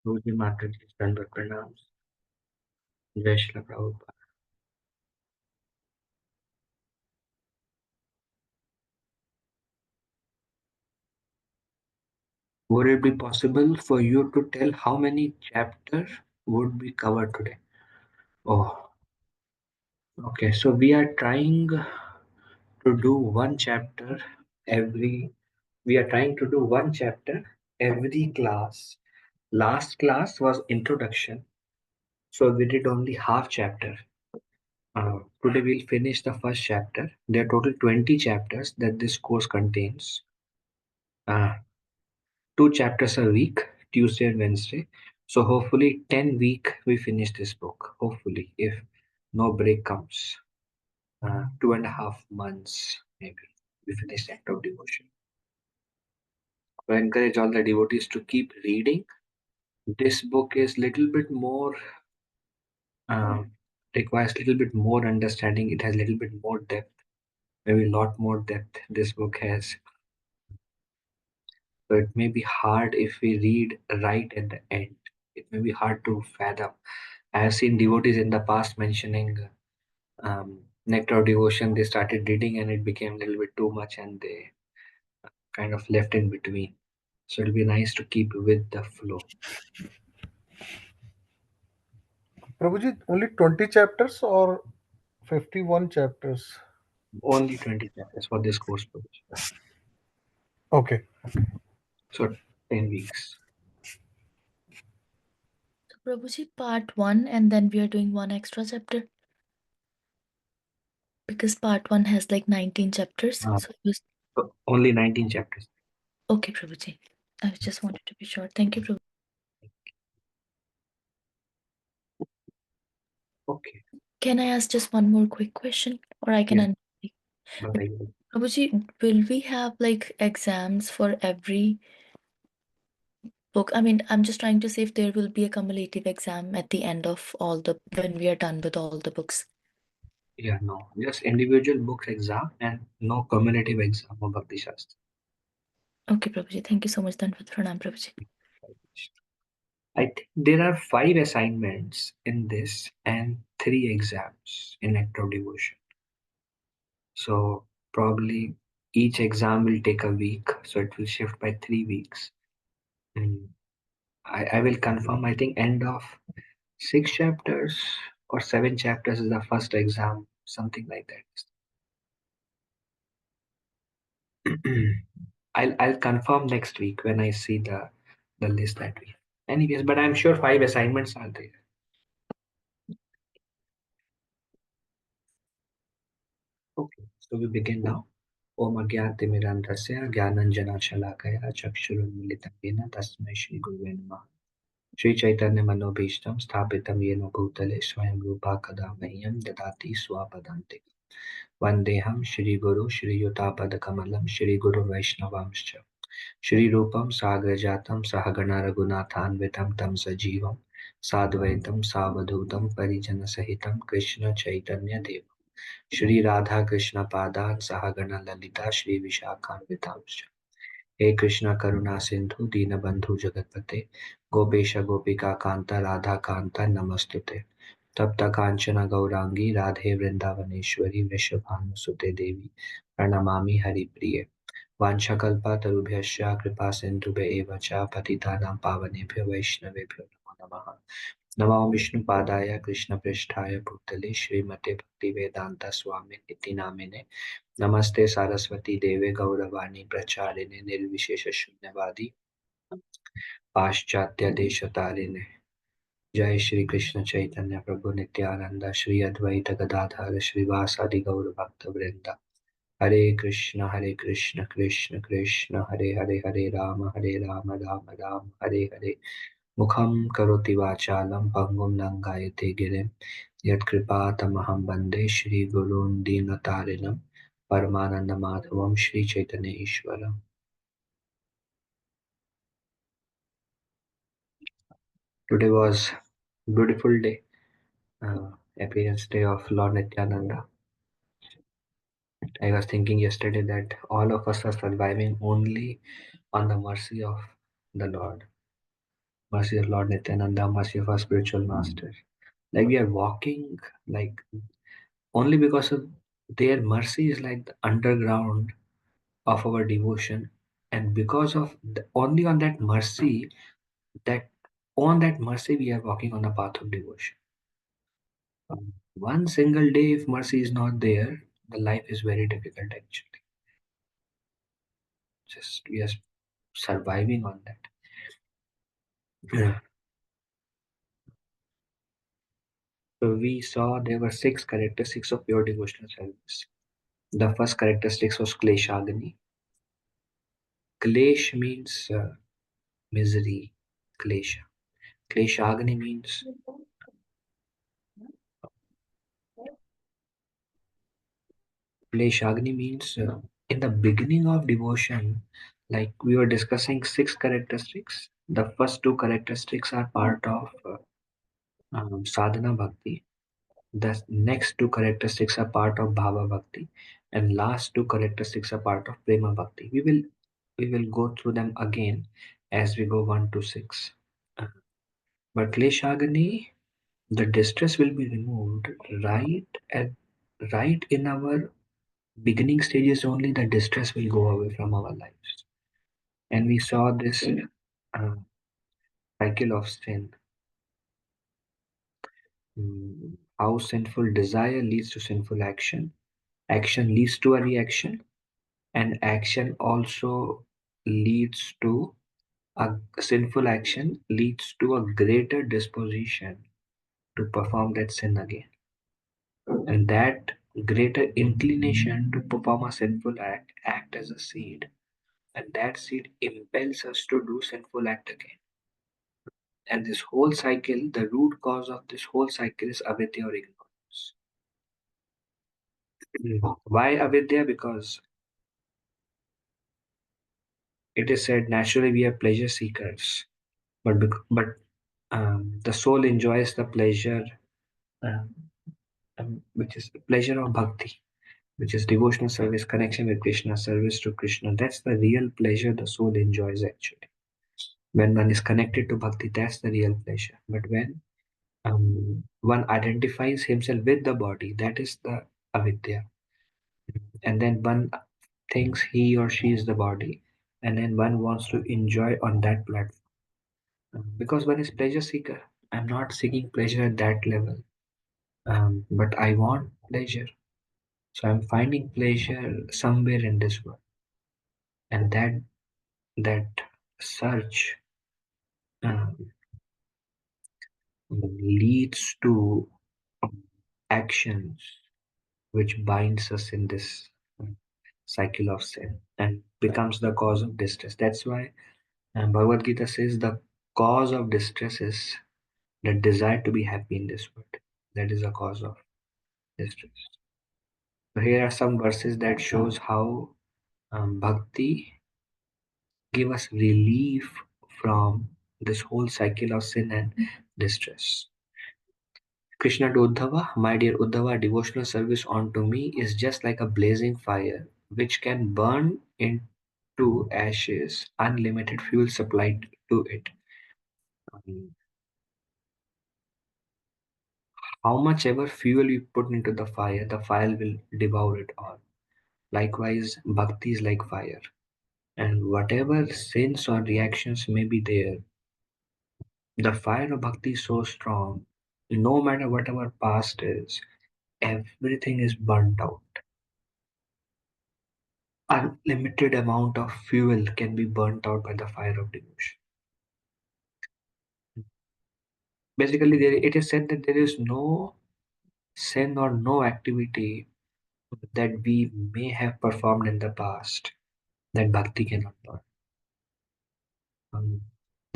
Guruji Mataji's Dandavat Pranams. Jai Shri Prabhupada. Would it be possible for you to tell how many chapters would be covered today? Oh, okay. So we are trying to do one chapter every. We are trying to do one chapter every class. Last class was introduction, so we did only half chapter. Today we'll finish the first chapter. There are total 20 chapters that this course contains. Uh, 2 chapters a week, Tuesday and Wednesday. So hopefully 10 week we finish this book. Hopefully, if no break comes, 2.5 months maybe we finish the act of devotion. I encourage all the devotees to keep reading. This book is little bit more requires little bit more understanding. It has little bit more depth, maybe a lot more depth. This book has. So it may be hard if we read right at the end. It may be hard to fathom. I have seen devotees in the past mentioning nectar of devotion. They started reading and it became a little bit too much and they kind of left in between. So it'll be nice to keep with the flow. Prabhuji, only 20 chapters or 51 chapters? Only 20 chapters for this course purpose. Okay. So 10 weeks. So Prabhuji, part 1 and then we are doing one extra chapter because part 1 has like 19 chapters. Uh, So it was so only 19 chapters. okay, Prabhuji. I just wanted to be sure. Thank you, Prabhuji. Okay. Can I ask just one more quick question or I can Yeah. end? But I, Prabhuji, will we have like exams for every book? I mean, I'm just trying to say if there will be a cumulative exam at the end of all the when we are done with all the books. yeah, no. Just individual books exam and no cumulative exam of Bhakti Shastri. Okay, Prabhuji. Thank you so much. Then with Pranam, Prabhuji. I think there are 5 assignments in this and 3 exams in act of devotion. So probably each exam will take a week, so it will shift by 3 weeks. And I will confirm. I think end of 6 chapters or 7 chapters is the first exam, something like that. I'll confirm next week when I see the list that we have. Anyways, but I'm sure 5 assignments are there. Okay, so we begin now. Om Agyantimirandhasya Gyananjana Shalakaya Chakshurunmilitam Yena Tasmai Shri Guruve Namaha. Shri Chaitanya Manobhishtam Sthapitam Yena Bhutale Swayam Rupa Kada Mahyam Dadati Swapadante. Vandeham Shri Guru Shri Yutapada Kamalam Shri Guru Vaishnavamscha. Shri Rupam Sagrajatam Sahagana Raghunathanvitam Tam Sajivam Sadvaitam Savadhutam Parijana Sahitam Krishna Chaitanya Devam Shri Radha Krishna Padan Sahagana Lalita Shri Vishakhanvitamscha. हे कृष्ण करुणा सिंधु दीनबंधु जगतपते गोपेश गोपिका कांता राधा कांता नमस्तुते तप्त कांचन गौरांगी राधे वृंदावनेश्वरी वृषभानुसुते देवी प्रणमामि हरिप्रिये वाञ्छाकल्पतरुभ्यश्च कृपा सिन्धुभ्य एव च पतितानां पावनेभ्यो वैष्णवेभ्यो नमो नमः नमो विष्णुपादाय कृष्णपृष्ठाय भूतले श्रीमते भक्तिवेदान्त स्वामी इति नामिने नमस्ते सारस्वती देवे गौरवाणी प्रचारिणे निर्विशेष शून्यवादी पाश्चात्य देशतारिणे जय श्री कृष्ण चैतन्य प्रभु नित्यानंद श्री अद्वैत गदाधर श्रीवासादि गौर भक्त वृंदा हरे कृष्ण कृष्ण कृष्ण हरे हरे हरे राम राम राम हरे हरे मुखं करोति वाचालं पङ्गुं लङ्घयते गिरिं यत्कृपातमहं वन्दे श्रीगुरून् दीनतारिणं परमानन्दमाधवं Sri Chaitanya ईश्वरम्. Today was beautiful day, appearance day of Lord Nityananda. I was thinking yesterday that all of us are surviving only on the mercy of the Lord. mercy of Lord Nityananda, mercy of our spiritual master. Like we are walking, like only because of their mercy is like the underground of our devotion, and because of only on that mercy, that on that mercy we are walking on the path of devotion. One single day, if mercy is not there, the life is very difficult actually. Just we are surviving on that. Yeah. So we saw there were 6 characteristics of pure devotional service. The first characteristic was kleshagni. Klesh means misery. Klesha. Kleshagni means in the beginning of devotion, like we were discussing 6 characteristics. The first 2 characteristics are part of sadhana bhakti. The next 2 characteristics are part of bhava bhakti, and last 2 characteristics are part of prema bhakti. We will go through them again as we go 1 to 6. Uh, But kleshagni, the distress will be removed at right in our beginning stages only. The distress will go away from our lives, and we saw this uh, cycle of sin. How sinful desire leads to sinful action, action leads to a reaction, and action also leads to a sinful action leads to a greater disposition to perform that sin again, and that greater inclination to perform a sinful act as a seed, and that seed impels us to do sinful act again. And this whole cycle, the root cause of this whole cycle is avidya or ignorance. Why avidya? Because it is said naturally we are pleasure seekers, but the soul enjoys the pleasure, um, which is the pleasure of bhakti, which is devotional service, connection with Krishna, service to Krishna. That's the real pleasure the soul enjoys actually. When one is connected to bhakti, that's the real pleasure. But when one identifies himself with the body, that is the avidya. And then one thinks he or she is the body, and then one wants to enjoy on that platform. Because one is pleasure seeker. I'm not seeking pleasure at that level, but I want pleasure. So I'm finding pleasure somewhere in this world, and that search um, leads to actions which binds us in this cycle of sin and becomes the cause of distress. That's why Bhagavad Gita says the cause of distress is the desire to be happy in this world. That is the cause of distress. So here are some verses that shows how bhakti give us relief from this whole cycle of sin and distress. Krishna to Uddhava, my dear Uddhava, devotional service unto me is just like a blazing fire, which can burn into ashes, unlimited fuel supplied to it. Um, How much ever fuel you put into the fire will devour it all. Likewise, bhakti is like fire, and whatever sins or reactions may be there, the fire of bhakti is so strong, no matter what our past is, everything is burnt out. Unlimited amount of fuel can be burnt out by the fire of devotion. Basically, it is said that there is no sin or no activity that we may have performed in the past that bhakti cannot burn. Um,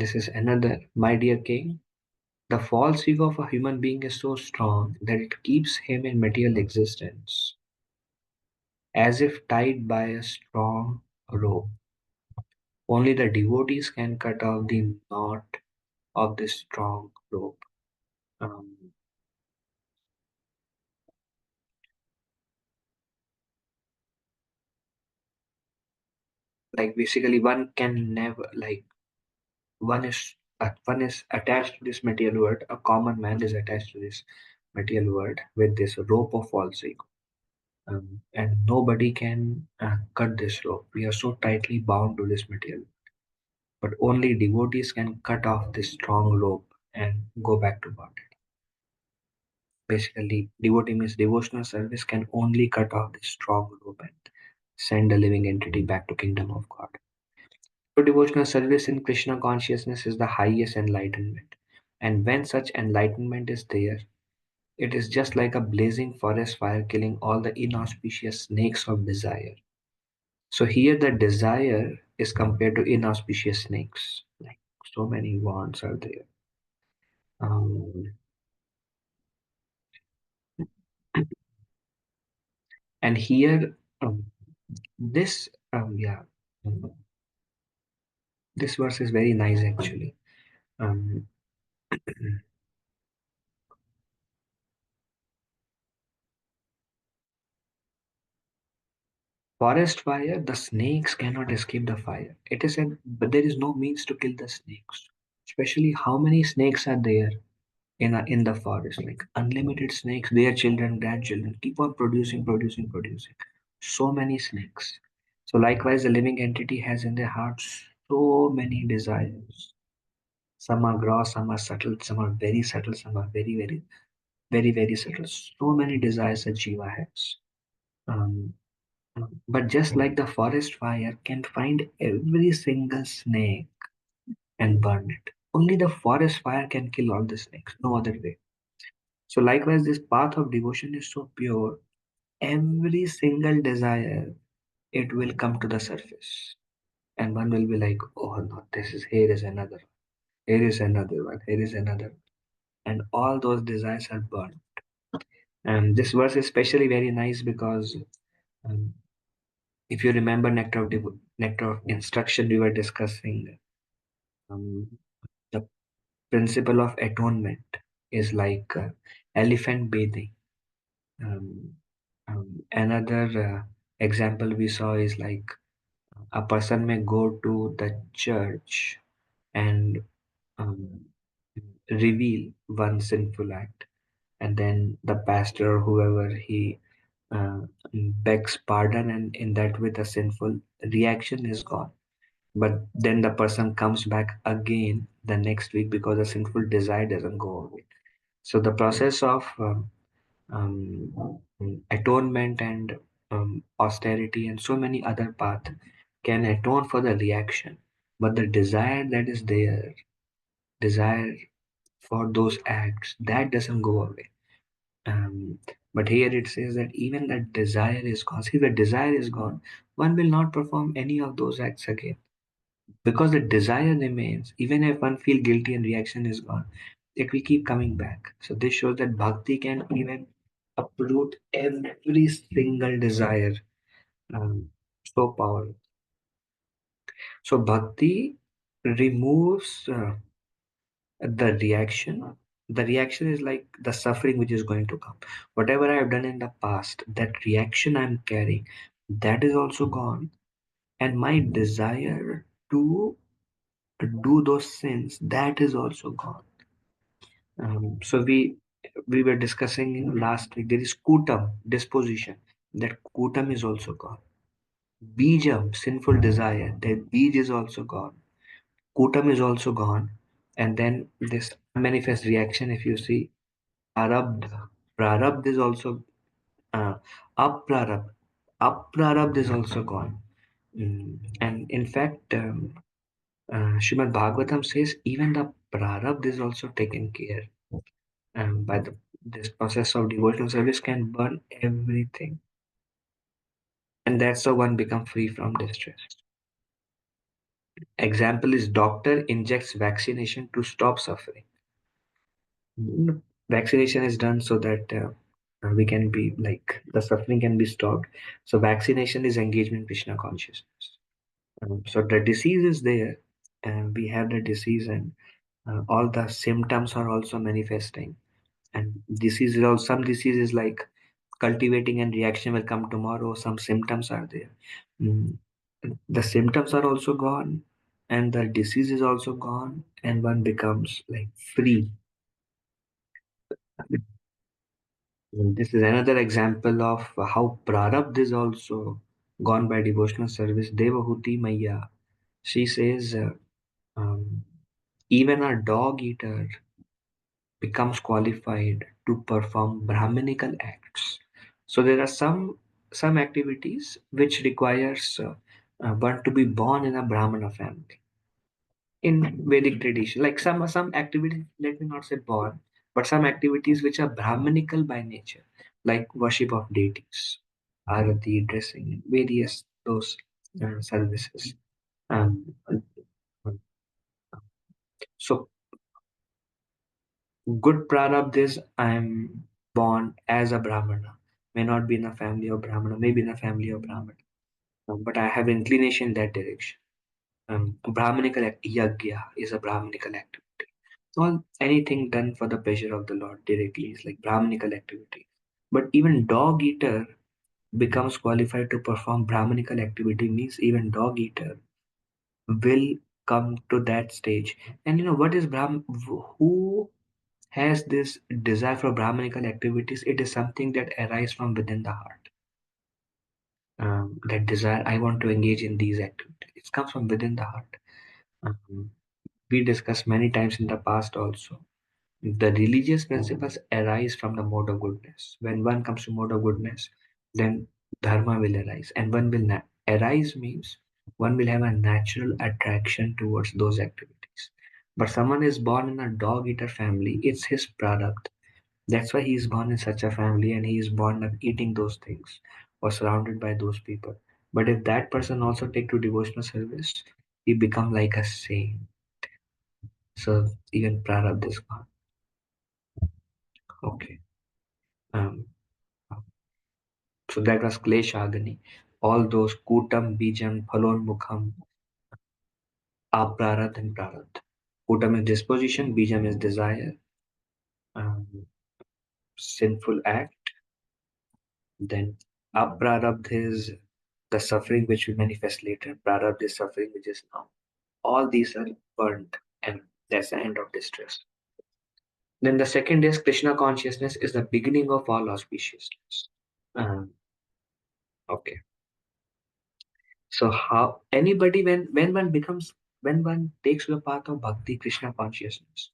this is another, my dear king. The false ego of a human being is so strong that it keeps him in material existence as if tied by a strong rope. Only the devotees can cut off the knot of this strong rope. Um, like basically, one can never, like, one is one is attached to this material world. A common man is attached to this material world with this rope of false ego. And nobody can cut this rope. We are so tightly bound to this material. But only devotees can cut off this strong rope and go back to God. Basically, devotee means devotional service can only cut off this strong rope and send a living entity back to kingdom of God. So devotional service in Krishna consciousness is the highest enlightenment. And when such enlightenment is there, it is just like a blazing forest fire killing all the inauspicious snakes of desire. So here the desire is compared to inauspicious snakes. Like so many wands are there. Um, and here this yeah this verse is very nice actually. Um, Forest fire, the snakes cannot escape the fire. It is said, but there is no means to kill the snakes. Especially how many snakes are there in the forest? Like unlimited snakes, their children, grandchildren keep on producing, producing, producing. So many snakes. So likewise, the living entity has in their hearts so many desires. Some are gross, some are subtle, some are very subtle, some are very, very, very, very subtle. So many desires that Jiva has. Um, But just like the forest fire can find every single snake and burn it, only the forest fire can kill all the snakes, no other way. So, likewise, this path of devotion is so pure, every single desire it will come to the surface, and one will be like, oh no, this is here is another, here is another one, here is another, and all those desires are burned. And this verse is especially very nice because um, if you remember nectar of instruction we were discussing. The principle of atonement is like elephant bathing. Um, Another example we saw is like a person may go to the church and um, reveal one sinful act, and then the pastor or whoever he uh, begs pardon, and in that way the sinful reaction is gone. But then the person comes back again the next week because the sinful desire doesn't go away. So the process of atonement and austerity and so many other paths can atone for the reaction, but the desire that is there, desire for those acts, that doesn't go away. Um, but here it says that even that desire is gone. See, the desire is gone, one will not perform any of those acts again because the desire remains. Even if one feel guilty and reaction is gone, it will keep coming back. So this shows that bhakti can even uproot every single desire. So powerful. So bhakti removes the reaction. The reaction is like the suffering which is going to come. Whatever I have done in the past, that reaction I'm carrying, that is also gone. And my desire to do those sins, that is also gone. So we were discussing last week. There is kutam, disposition. That kutam is also gone. Bijam, sinful desire. That bij is also gone. Kutam is also gone. And then this manifest reaction. If you see, prarabdha. Prarabdha is also uh, aprarabdha. Aprarabdha is also gone. And in fact, Srimad Bhagavatam says even the prarabdha is also taken care. By this process of devotional service can burn everything, and that's how one become free from distress. Example is doctor injects vaccination to stop suffering. Vaccination is done so that we can be like the suffering can be stopped. So vaccination is engagement in Krishna consciousness. So the disease is there, and we have the disease, and all the symptoms are also manifesting. And diseases, also some diseases like cultivating and reaction will come tomorrow. Some symptoms are there. Mm, the symptoms are also gone, and the disease is also gone, and one becomes like free. This is another example of how Prarabdha is also gone by devotional service. Devahuti Maya, she says, um, even a dog eater becomes qualified to perform Brahminical acts. So there are some activities which requires one to be born in a Brahmana family in Vedic tradition. Like some activities, let me not say born, but some activities which are Brahminical by nature, like worship of deities, arati, dressing, various those services. Um, so good prarabdha is I'm born as a Brahmana. May not be in a family of Brahmana, maybe in a family of Brahmana. But I have inclination in that direction. Brahminical yagya is a Brahminical activity. All anything done for the pleasure of the Lord directly is like Brahminical activity. But even dog eater becomes qualified to perform Brahminical activity means even dog eater will come to that stage. And you know what is Brahm? Who has this desire for Brahminical activities? It is something that arises from within the heart. That desire, I want to engage in these activities. It comes from within the heart. Um, we discussed many times in the past also. The religious principles arise from the mode of goodness. When one comes to mode of goodness, then dharma will arise. And one will arise means one will have a natural attraction towards those activities. But someone is born in a dog eater family, it's his product. That's why he is born in such a family and he is born of eating those things or surrounded by those people. But if that person also take to devotional service, he become like a saint. So even Prarabdha is gone. Okay. Um, so that was Kleshagani. All those Kutam, Bijam, Phalonmukham, Aprarabdha and Prarabdha. Kutam is disposition, Bijam is desire, um, sinful act. Then Aprarabdha is the suffering which will manifest later. Prarabdha is suffering which is now. All these are burnt, and that's the end of distress. Then the second is Krishna consciousness is the beginning of all auspiciousness. Um, okay. So how anybody when one takes the path of bhakti, Krishna consciousness,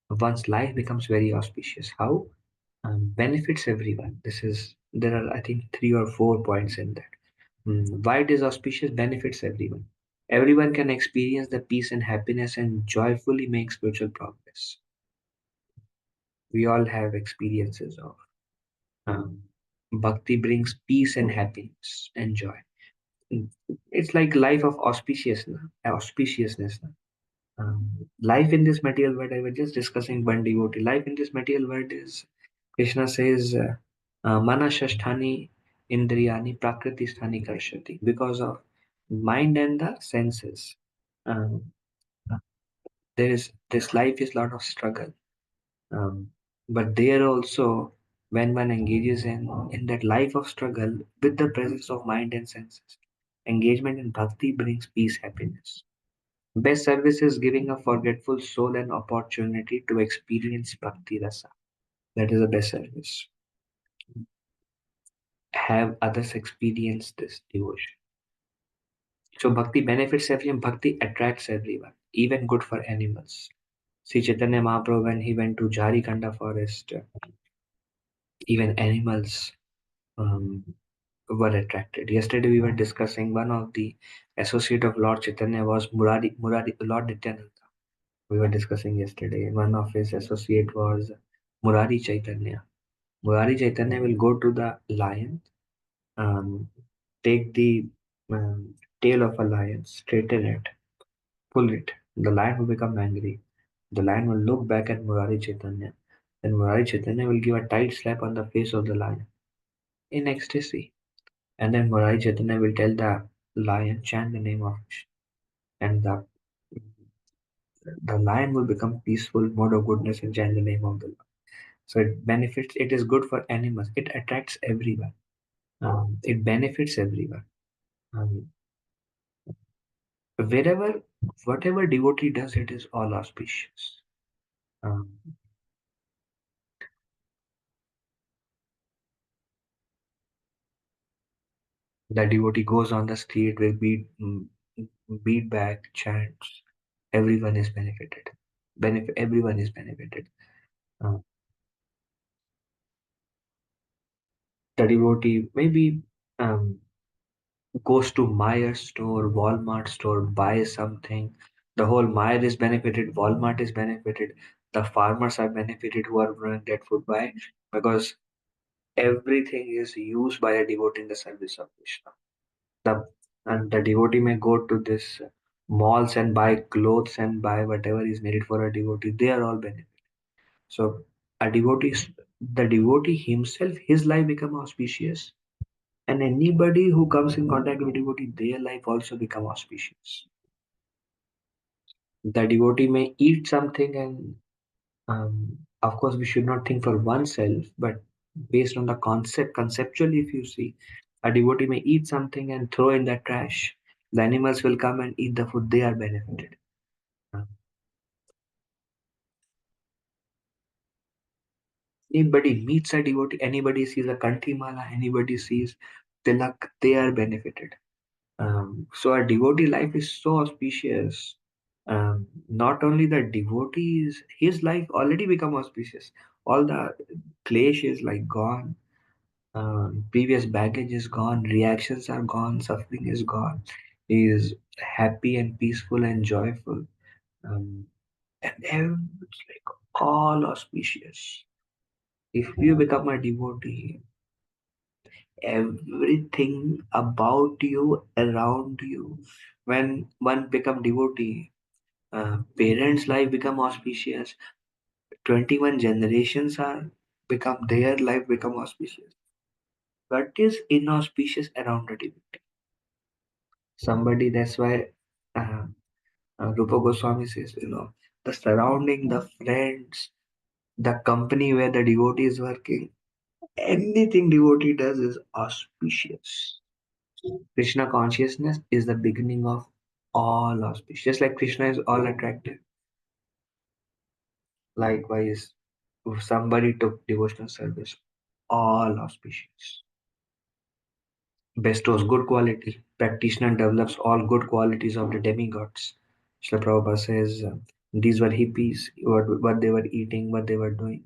one's life becomes very auspicious. How? Benefits everyone. There are I think 3 or 4 points in that. Why it is auspicious? Benefits everyone. Everyone can experience the peace and happiness and joyfully make spiritual progress. We all have experiences of um, bhakti brings peace and happiness and joy. Mm, It's like life of auspiciousness. Life in this material world, I was just discussing one devotee. Life in this material world is, Krishna says, mana shasthani indriyani prakriti sthani karshati. Because of mind and the senses, um, this life is lot of struggle. Um, but there also, when one engages in that life of struggle with the presence of mind and senses, engagement in bhakti brings peace, happiness. Best service is giving a forgetful soul an opportunity to experience bhakti rasa. That is the best service. Have others experience this devotion. So bhakti benefits everyone, bhakti attracts everyone, even good for animals. See Chaitanya Mahaprabhu when he went to Jharikanda forest, even animals um, were attracted. Yesterday we were discussing one of the associate of Lord Chaitanya was Murari, Lord Nityananda. We were discussing yesterday. One of his associate was Murari Chaitanya. Murari Chaitanya will go to the lion, um, take the tail of a lion, straighten it, pull it. The lion will become angry. The lion will look back at Murari Chaitanya. Then Murari Chaitanya will give a tight slap on the face of the lion in ecstasy. And then Murari Chaitanya will tell the lion, chant the name of Krishna. And the lion will become peaceful, mode of goodness, and chant the name of the Lord. So it benefits, it is good for animals. It attracts everyone. It benefits everyone. Um, Wherever, whatever devotee does, it is all auspicious. Um, the devotee goes on the street with beat back chants. Everyone is benefited. Everyone is benefited. Uh, the devotee maybe um, goes to Meyer store, Walmart store, buys something. The whole Meyer is benefited, Walmart is benefited, the farmers are benefited who are growing that food. Why? Because everything is used by a devotee in the service of Krishna. The and the devotee may go to this malls and buy clothes and buy whatever is needed for a devotee. They are all benefited. So a devotee, the devotee himself, his life become auspicious, and anybody who comes in contact with devotee, their life also become auspicious. The devotee may eat something, and of course we should not think for oneself, but based on the conceptually, if you see, a devotee may eat something and throw in the trash. The animals will come and eat the food. They are benefited. Uh, Anybody meets a devotee, anybody sees a kantimala, anybody sees tilak, they are benefited. So our devotee life is so auspicious. Not only the devotees, his life already become auspicious. All the clash is like gone. Previous baggage is gone. Reactions are gone. Suffering is gone. He is happy and peaceful and joyful. Um, it's like all auspicious. If you become a devotee, everything about you, around you, when one become devotee, parents' life become auspicious. 21 generations are become their life become auspicious. What is inauspicious around a devotee? Somebody, that's why uh, Rupa Goswami says, the surrounding, the friends, the company where the devotee is working, anything devotee does is auspicious. Krishna consciousness is the beginning of all auspicious. Just like Krishna is all attractive. Likewise, if somebody took devotional service, all auspicious. Bestows good quality. Practitioner develops all good qualities of the demigods. Srila Prabhupada says these were hippies, what they were eating, what they were doing.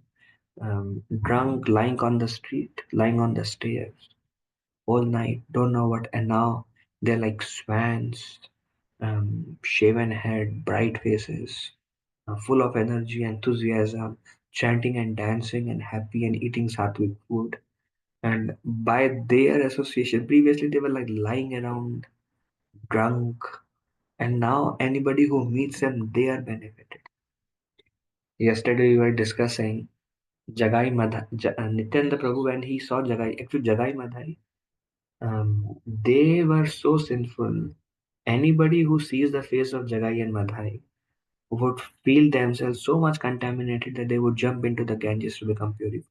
Drunk, lying on the street, lying on the stairs all night, don't know what, and now they're like swans, shaven head, bright faces, full of energy, enthusiasm, chanting and dancing and happy and eating sattvic food. And by their association, previously they were like lying around, drunk, and now anybody who meets them, they are benefited. Yesterday we were discussing Jagai Madhai, Nityananda Prabhu, when he saw Jagai, actually Jagai Madhai, they were so sinful. Anybody who sees the face of Jagai and Madhai would feel themselves so much contaminated that they would jump into the Ganges to become purified.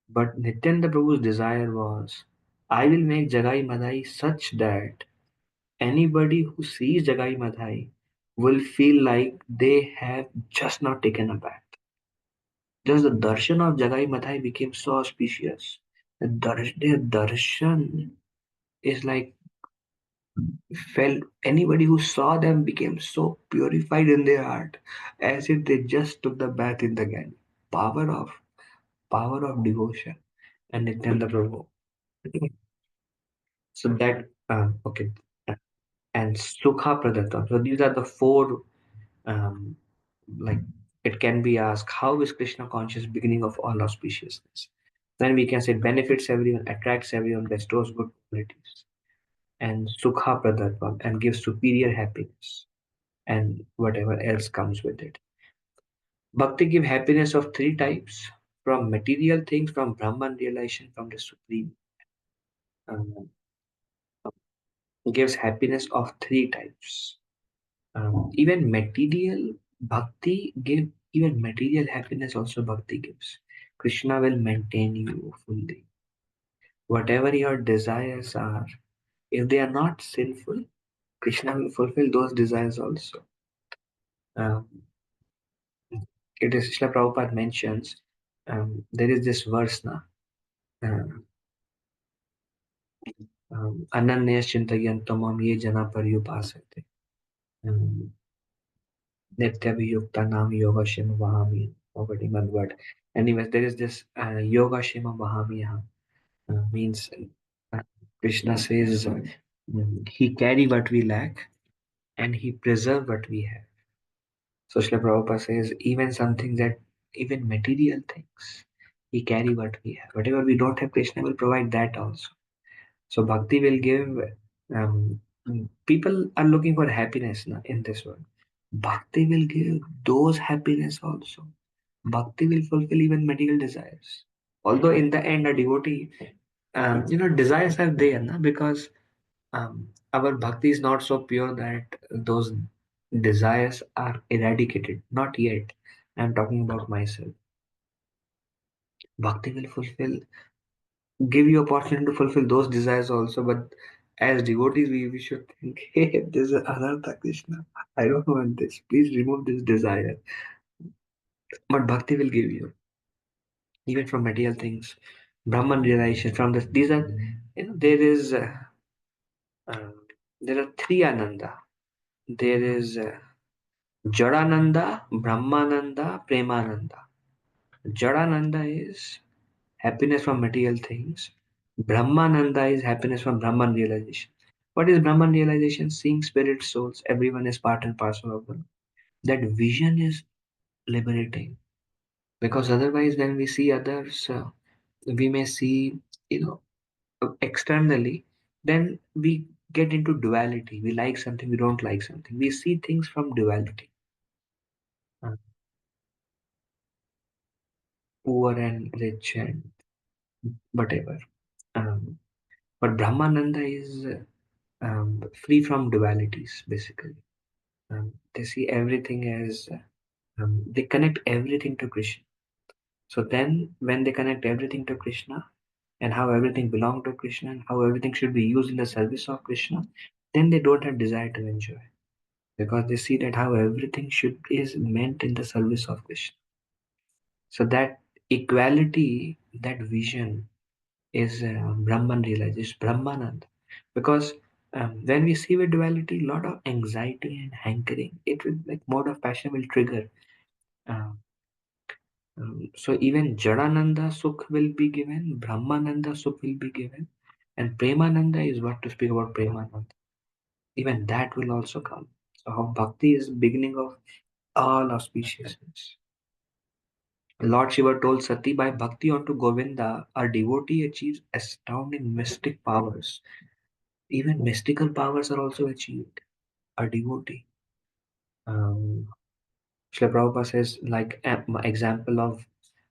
But Nityananda Prabhu's desire was, I will make Jagai Madhai such that anybody who sees Jagai Madhai will feel like they have just not taken a bath. Thus the darshan of Jagai Madhai became so auspicious. Their darshan is like felt anybody who saw them became so purified in their heart as if they just took the bath in the Ganges. Power of power of devotion and Nityananda Prabhu. So that okay, and Sukha Pradatta. So these are the four. Um, like it can be asked, how is Krishna conscious beginning of all auspiciousness? Then we can say benefits everyone, attracts everyone, bestows good qualities, and Sukha Pradatta, and gives superior happiness, and whatever else comes with it. Bhakti give happiness of three types: from material things, from Brahman realization, from the Supreme. Um, gives happiness of three types. Even material bhakti give even material happiness also bhakti gives. Krishna will maintain you fully. Whatever your desires are, if they are not sinful, Krishna will fulfill those desires also. Um, it is Srila Prabhupada mentions, there is this verse now. Ananya Chintayantamam ye jana paryupasate. Nityabhiyuktanam yogashima vahami. Forgetting one word. Anyways, there is this yogashima vahami means uh, Krishna says he carry what we lack and he preserve what we have. So Srila Prabhupada says even something that even material things he carry what we have. Whatever we don't have, Krishna will provide that also. So bhakti will give. Um, People are looking for happiness now in this world. Bhakti will give those happiness also. Bhakti will fulfill even material desires. Although in the end, a devotee, desires are there, na? Because our bhakti is not so pure that those desires are eradicated. Not yet. I'm talking about myself. Bhakti will give you opportunity to fulfill those desires also, but as devotees we should think, hey, this is anartha Krishna, I don't want this, please remove this desire. But bhakti will give you even from material things, Brahman realization from this. These are, uh, there are three Ananda. There is Jadananda, Brahmananda, Premananda. Jadananda is happiness from material things. Brahmananda is happiness from Brahman realization. What is Brahman realization? Seeing spirit souls, everyone is part and parcel of them. That vision is liberating, because otherwise, when we see others, we may see, externally, then we get into duality. We like something, we don't like something. We see things from duality, uh, poor and rich and whatever. Um, but Brahmananda is free from dualities, basically. They see everything as they connect everything to Krishna. So then, when they connect everything to Krishna and how everything belongs to Krishna and how everything should be used in the service of Krishna, then they don't have desire to enjoy, because they see that how everything should is meant in the service of Krishna. So that equality, that vision is Brahman realization, Brahmanand. Because when we see with duality, a lot of anxiety and hankering, it will like mode of passion will trigger. Uh, so even Jadananda Sukh will be given, Brahmananda Sukh will be given, and Premananda is what to speak about Premananda. Even that will also come. So how bhakti is beginning of all auspiciousness. Lord Shiva told Sati, by bhakti unto Govinda, a devotee achieves astounding mystic powers. Even mystical powers are also achieved. A devotee. Um, Srila Prabhupada says, like example of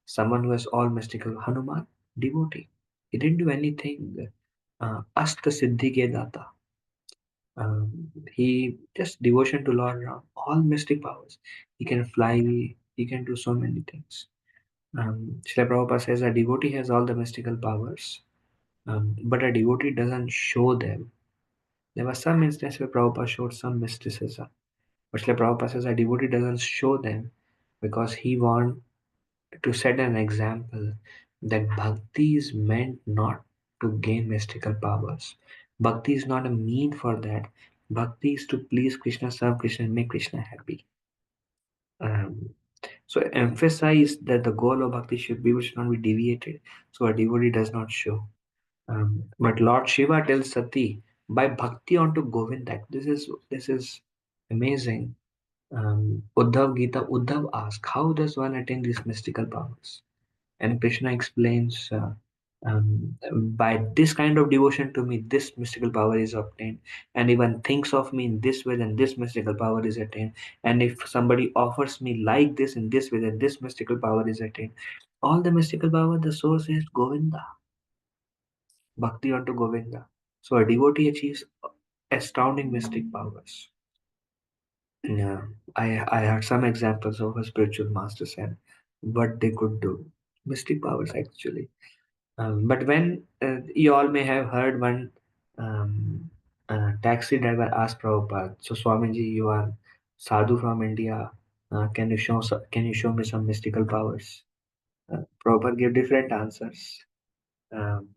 someone who has all mystical, Hanuman, devotee. He didn't do anything. Asta Siddhi ke data. He just devotion to Lord Ram, all mystic powers. He can fly, he can do so many things. Srila Prabhupada says a devotee has all the mystical powers, but a devotee doesn't show them. There was some instance where Prabhupada showed some mysticism, but Srila Prabhupada says a devotee doesn't show them because he wants to set an example that bhakti is meant not to gain mystical powers. Bhakti is not a mean for that. Bhakti is to please Krishna, serve Krishna, and make Krishna happy. Um, so emphasize that the goal of bhakti should be, which should not be deviated. So a devotee does not show. But Lord Shiva tells Sati, by bhakti onto Govinda. This is amazing. Uddhav Gita, Uddhav asks, how does one attain these mystical powers? And Krishna explains, by this kind of devotion to me, this mystical power is obtained. And even thinks of me in this way, then this mystical power is attained. And if somebody offers me like this in this way, then this mystical power is attained. All the mystical power, the source is Govinda, bhakti unto Govinda. So a devotee achieves astounding mystic powers. Yeah, I heard some examples of a spiritual masters and what they could do. Mystic powers, actually. But when you all may have heard one, um, Taxi driver asked Prabhupada, "So Swamiji, you are sadhu from India. Can you show me some mystical powers?" Prabhupada gave different answers. Um,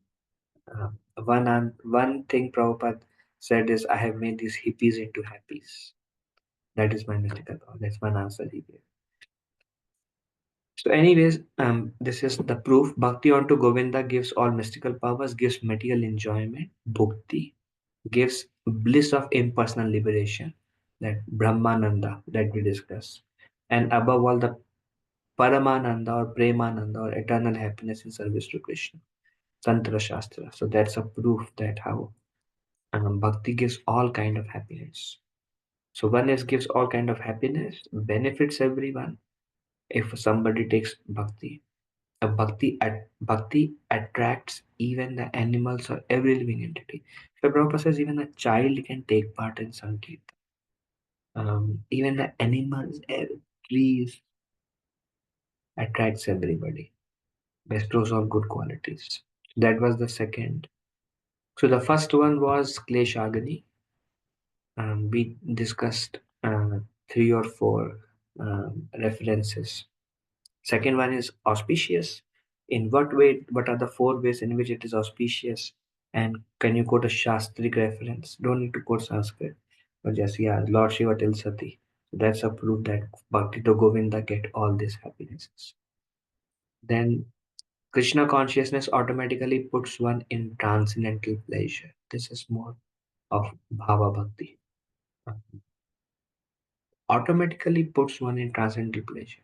uh, one thing Prabhupada said is, "I have made these hippies into happies. That is my mystical power." That's one answer he gave. So, anyways, this is the proof. Bhakti unto Govinda gives all mystical powers, gives material enjoyment, bhukti, gives bliss of impersonal liberation, that Brahmananda that we discussed, and above all, the Paramananda or Premananda or eternal happiness in service to Krishna, Tantra Shastra. So, that's a proof that how Bhakti gives all kind of happiness. So, one is gives all kind of happiness, benefits everyone if somebody takes Bhakti. Bhakti attracts even the animals or every living entity. So Prabhupada says even a child can take part in Sankirtan. Even the animals, trees attracts everybody, bestows all good qualities. That was the second. So the first one was Kleshagani. We discussed three or four references. Second one is auspicious. In what way? What are the four ways in which it is auspicious? And can you quote a Shastric reference? Don't need to quote Sanskrit, but just yeah, Lord Shiva tells Sati. So that's a proof that Bhakti to Govinda get all these happinesses. Then Krishna consciousness automatically puts one in transcendental pleasure. This is more of Bhava Bhakti. Automatically puts one in transcendental pleasure.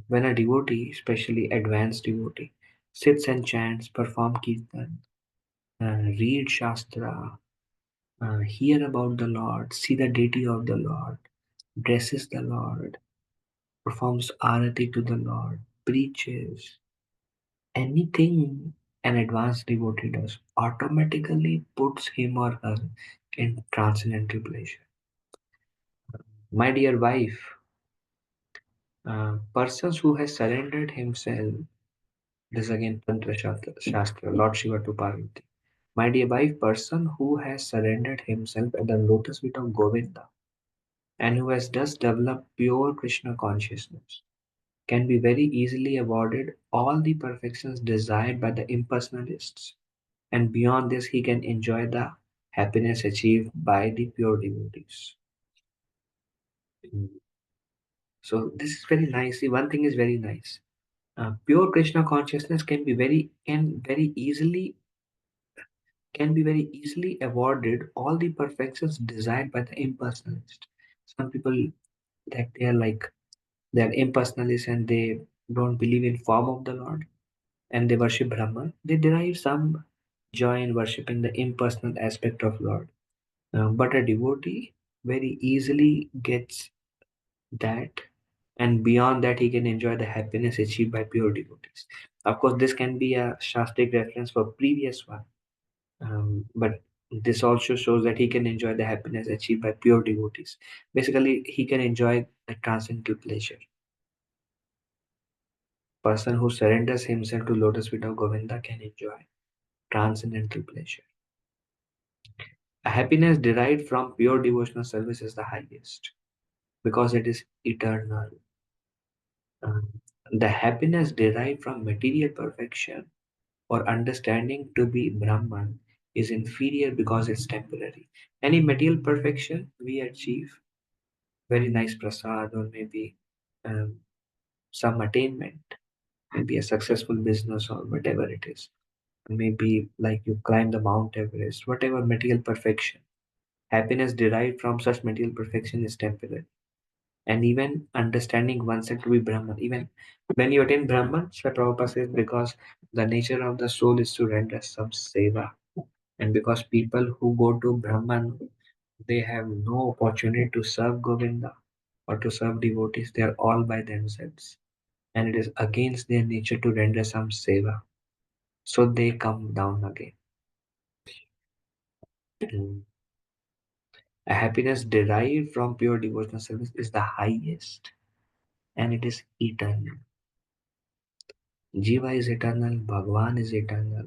When a devotee, especially advanced devotee, sits and chants, perform kirtan, read shastra, hear about the Lord, see the deity of the Lord, dresses the Lord, performs arati to the Lord, preaches, anything an advanced devotee does automatically puts him or her in transcendental pleasure. My dear wife, persons who has surrendered himself. This is again Tantra Shastra, Lord Shiva to Parvati. My dear wife, person who has surrendered himself at the lotus feet of Govinda and who has thus developed pure Krishna consciousness can be very easily awarded all the perfections desired by the impersonalists. And beyond this, he can enjoy the happiness achieved by the pure devotees. Mm. So this is very nice. See, one thing is very nice. Pure Krishna consciousness can be very easily awarded all the perfections desired by the impersonalist. Some people that they're impersonalists and they don't believe in form of the Lord and they worship Brahman. They derive some joy in worshipping the impersonal aspect of Lord. But a devotee very easily gets that, and beyond that he can enjoy the happiness achieved by pure devotees. Of course, this can be a Shastric reference for previous one. But this also shows that he can enjoy the happiness achieved by pure devotees. Basically, he can enjoy the transcendental pleasure. Person who surrenders himself to lotus feet of Govinda can enjoy transcendental pleasure. A happiness derived from pure devotional service is the highest because it is eternal. Um, the happiness derived from material perfection or understanding to be Brahman is inferior because it's temporary. Any material perfection we achieve, very nice prasad or maybe um, some attainment, maybe a successful business or whatever it is, maybe like you climb the Mount Everest, whatever material perfection. Happiness derived from such material perfection is temporary. And even understanding oneself to be Brahman, even when you attain Brahman, Sri Prabhupada says, because the nature of the soul is to render some seva. And because people who go to Brahman, they have no opportunity to serve Govinda or to serve devotees, they are all by themselves. And it is against their nature to render some seva. So they come down again. A happiness derived from pure devotional service is the highest and it is eternal. Jiva is eternal, Bhagwan is eternal.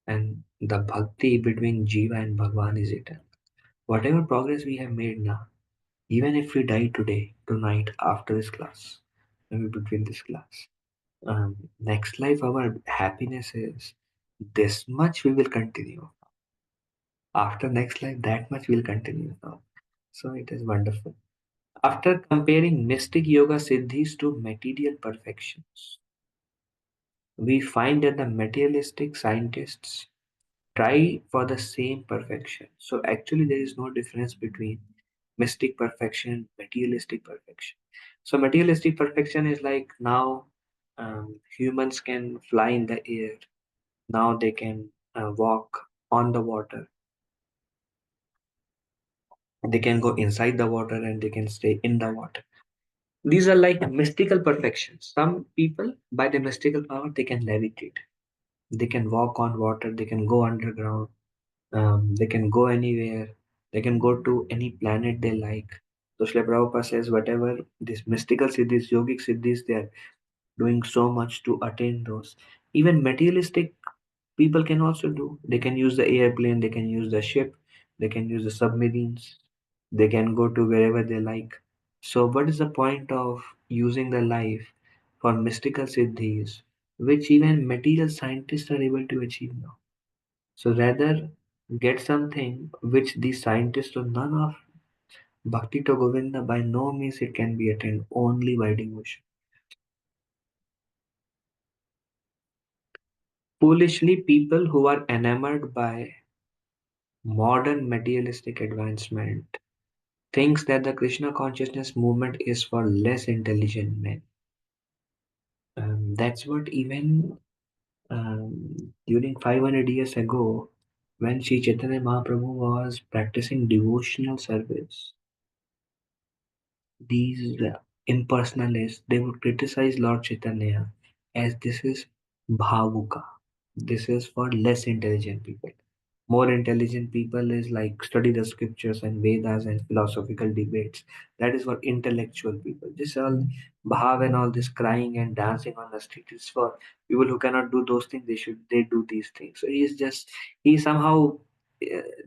and the bhakti between Jiva and Bhagwan is eternal. Whatever progress we have made now, even if we die today, tonight, after this class, maybe between this class, next life our happiness is this much we will continue. After next life, that much will continue now. So it is wonderful. After comparing mystic yoga siddhis to material perfections, we find that the materialistic scientists try for the same perfection. So actually, there is no difference between mystic perfection and materialistic perfection. So materialistic perfection is like now humans can fly in the air. Now they can walk on the water. They can go inside the water and they can stay in the water. These are like mystical perfections. Some people, by the mystical power, they can levitate. They can walk on water. They can go underground. They can go anywhere. They can go to any planet they like. So Srila Prabhupada says whatever these mystical siddhis, yogic siddhis, they are doing so much to attain those. Even materialistic people can also do. They can use the airplane, they can use the ship, they can use the submarines, they can go to wherever they like. So, what is the point of using the life for mystical siddhis, which even material scientists are able to achieve now? So, rather get something which these scientists or none of Bhakti to Govinda by no means it can be attained only by devotion. Foolishly, people who are enamored by modern materialistic advancement thinks that the Krishna consciousness movement is for less intelligent men. That's what even during 500 years ago, when Sri Chaitanya Mahaprabhu was practicing devotional service, these impersonalists they would criticize Lord Chaitanya as this is bhavuka. This is for less intelligent people. More intelligent people is like study the scriptures and Vedas and philosophical debates. That is for intellectual people. This all bhav and all this crying and dancing on the street is for people who cannot do those things. They do these things. So he somehow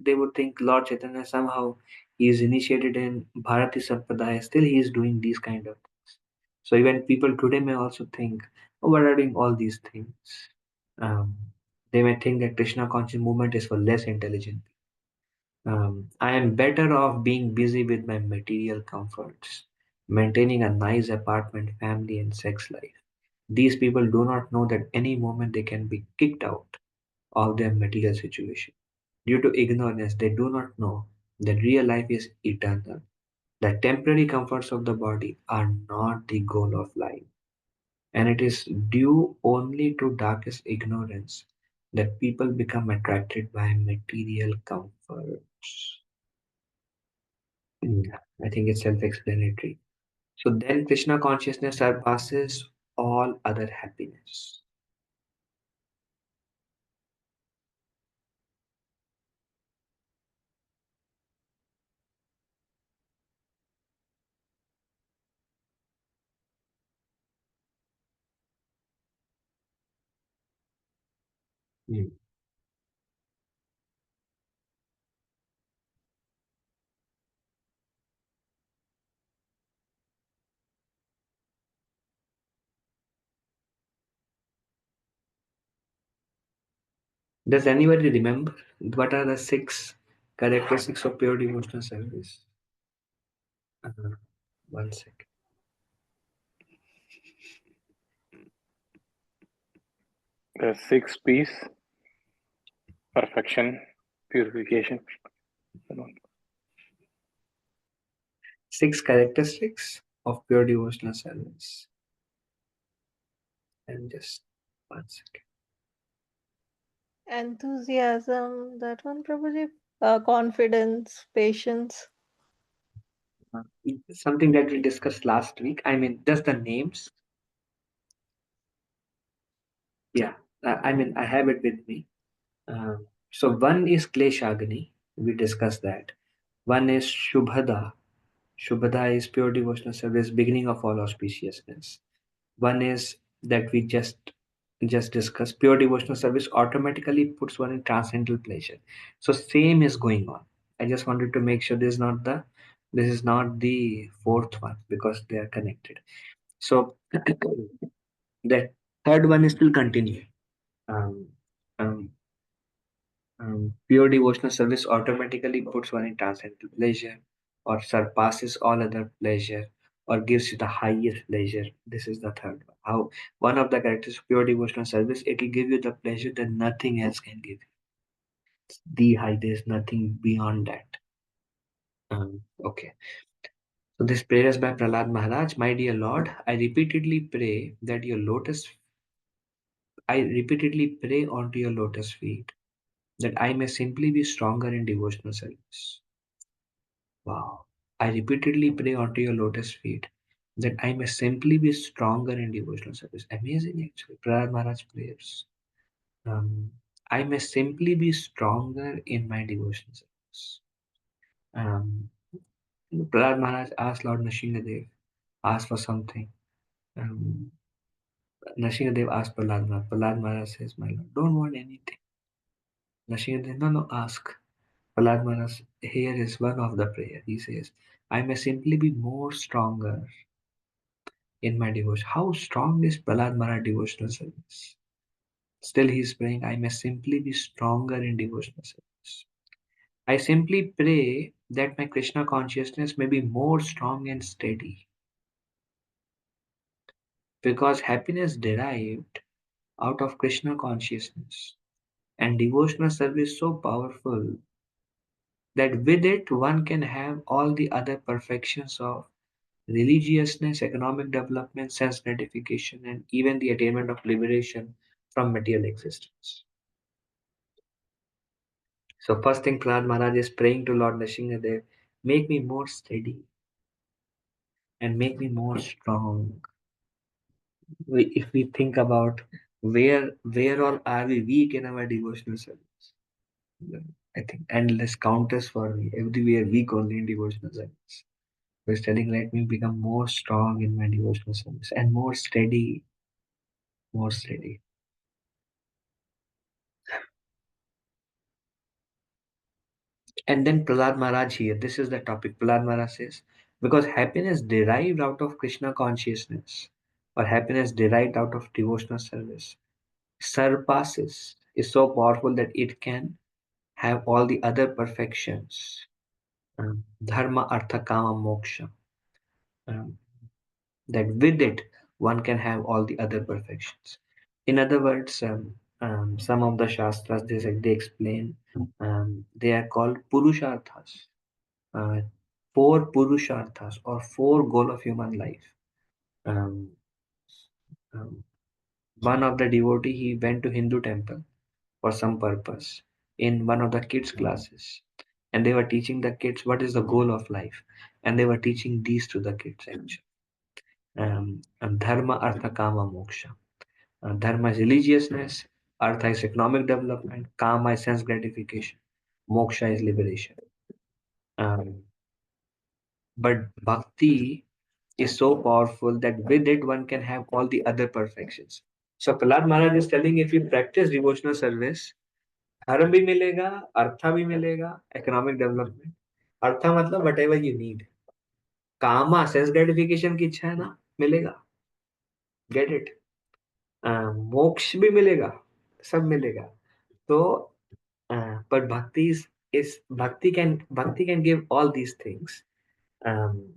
they would think Lord Chaitanya somehow he is initiated in Bharati Sampradaya. Still he is doing these kind of things. So even people today may also think, oh, what are doing all these things? Um, they may think that Krishna conscious movement is for less intelligent. I am better off being busy with my material comforts, maintaining a nice apartment, family, and sex life. These people do not know that any moment they can be kicked out of their material situation. Due to ignorance, they do not know that real life is eternal. The temporary comforts of the body are not the goal of life. And it is due only to darkest ignorance that people become attracted by material comforts. Yeah, I think it's self explanatory. So then Krishna consciousness surpasses all other happiness. Hmm. Does anybody remember what are the six characteristics of pure devotional service? Uh, one second. The six P's: perfection, purification. Six characteristics of pure devotional service. And just one second. Enthusiasm, that one, Prabhuji. Confidence, patience. Something that we discussed last week. I mean, just the names. Yeah, I mean, I have it with me. So one is Kleshagni. We discussed that. One is Shubhada. Shubhada is pure devotional service, beginning of all auspiciousness. One is that we just just discussed, pure devotional service automatically puts one in transcendental pleasure. So same is going on. I just wanted to make sure this is not the fourth one, because they are connected. So the third one is still continuing. Um, um, Pure devotional service automatically puts one in transcendental pleasure, or surpasses all other pleasure, or gives you the highest pleasure. This is the third one. How one of the characteristics of pure devotional service, it will give you the pleasure that nothing else can give you. The high, there's nothing beyond that. Okay. So this prayer is by Prahlad Maharaj. My dear Lord, I repeatedly pray onto your lotus feet, that I may simply be stronger in devotional service. Wow. I repeatedly pray onto your lotus feet, that I may simply be stronger in devotional service. Amazing, actually. Prahlad Maharaj prayers. I may simply be stronger in my devotional service. Prahlad Maharaj asked Lord Nrsingadev, asked for something. Um, Nrsingadev asked Prahlad Maharaj. Prahlad Maharaj says, my Lord, don't want anything. Nrsingadev, no, ask. Prahlad Maharaj, here is one of the prayer. He says, I may simply be more stronger in my devotion. How strong is Prahlad Maharaj devotional service? Still he is praying, I may simply be stronger in devotional service. I simply pray that my Krishna consciousness may be more strong and steady, because happiness derived out of Krishna consciousness and devotional service so powerful that with it one can have all the other perfections of religiousness, economic development, sense gratification, and even the attainment of liberation from material existence. So first thing Prahlad Maharaj is praying to Lord Nrsingadev, make me more steady and make me more strong. If we think about where all are we weak in our devotional service, I think endless counters for me. Everywhere weak only in devotional service. He's telling, let me become more strong in my devotional service and more steady, more steady. And then Prahlad Maharaj here, this is the topic. Prahlad Maharaj says, because happiness derived out of Krishna consciousness, or happiness derived out of devotional service, surpasses, is so powerful that it can have all the other perfections. Dharma, Artha, Kama, Moksha. That with it, one can have all the other perfections. In other words, some of the Shastras, they explain, they are called Purusharthas. Four Purusharthas, or four goal of human life. Um, um, One of the devotee, he went to Hindu temple for some purpose in one of the kids classes, and they were teaching the kids what is the goal of life, and they were teaching these to the kids actually. Dharma, Artha, Kama, Moksha. Dharma is religiousness, Artha is economic development, Kama is sense gratification, Moksha is liberation. But bhakti is so powerful that with it one can have all the other perfections. So Prahlad Maharaj is telling, if you practice devotional service, धर्म भी मिलेगा, अर्था भी मिलेगा, economic development. अर्था मतलब whatever you need. Comma sense gratification की इच्छा है ना, मिलेगा. Get it. मोक्ष भी मिलेगा, सब मिलेगा. तो but bhakti can give all these things, um,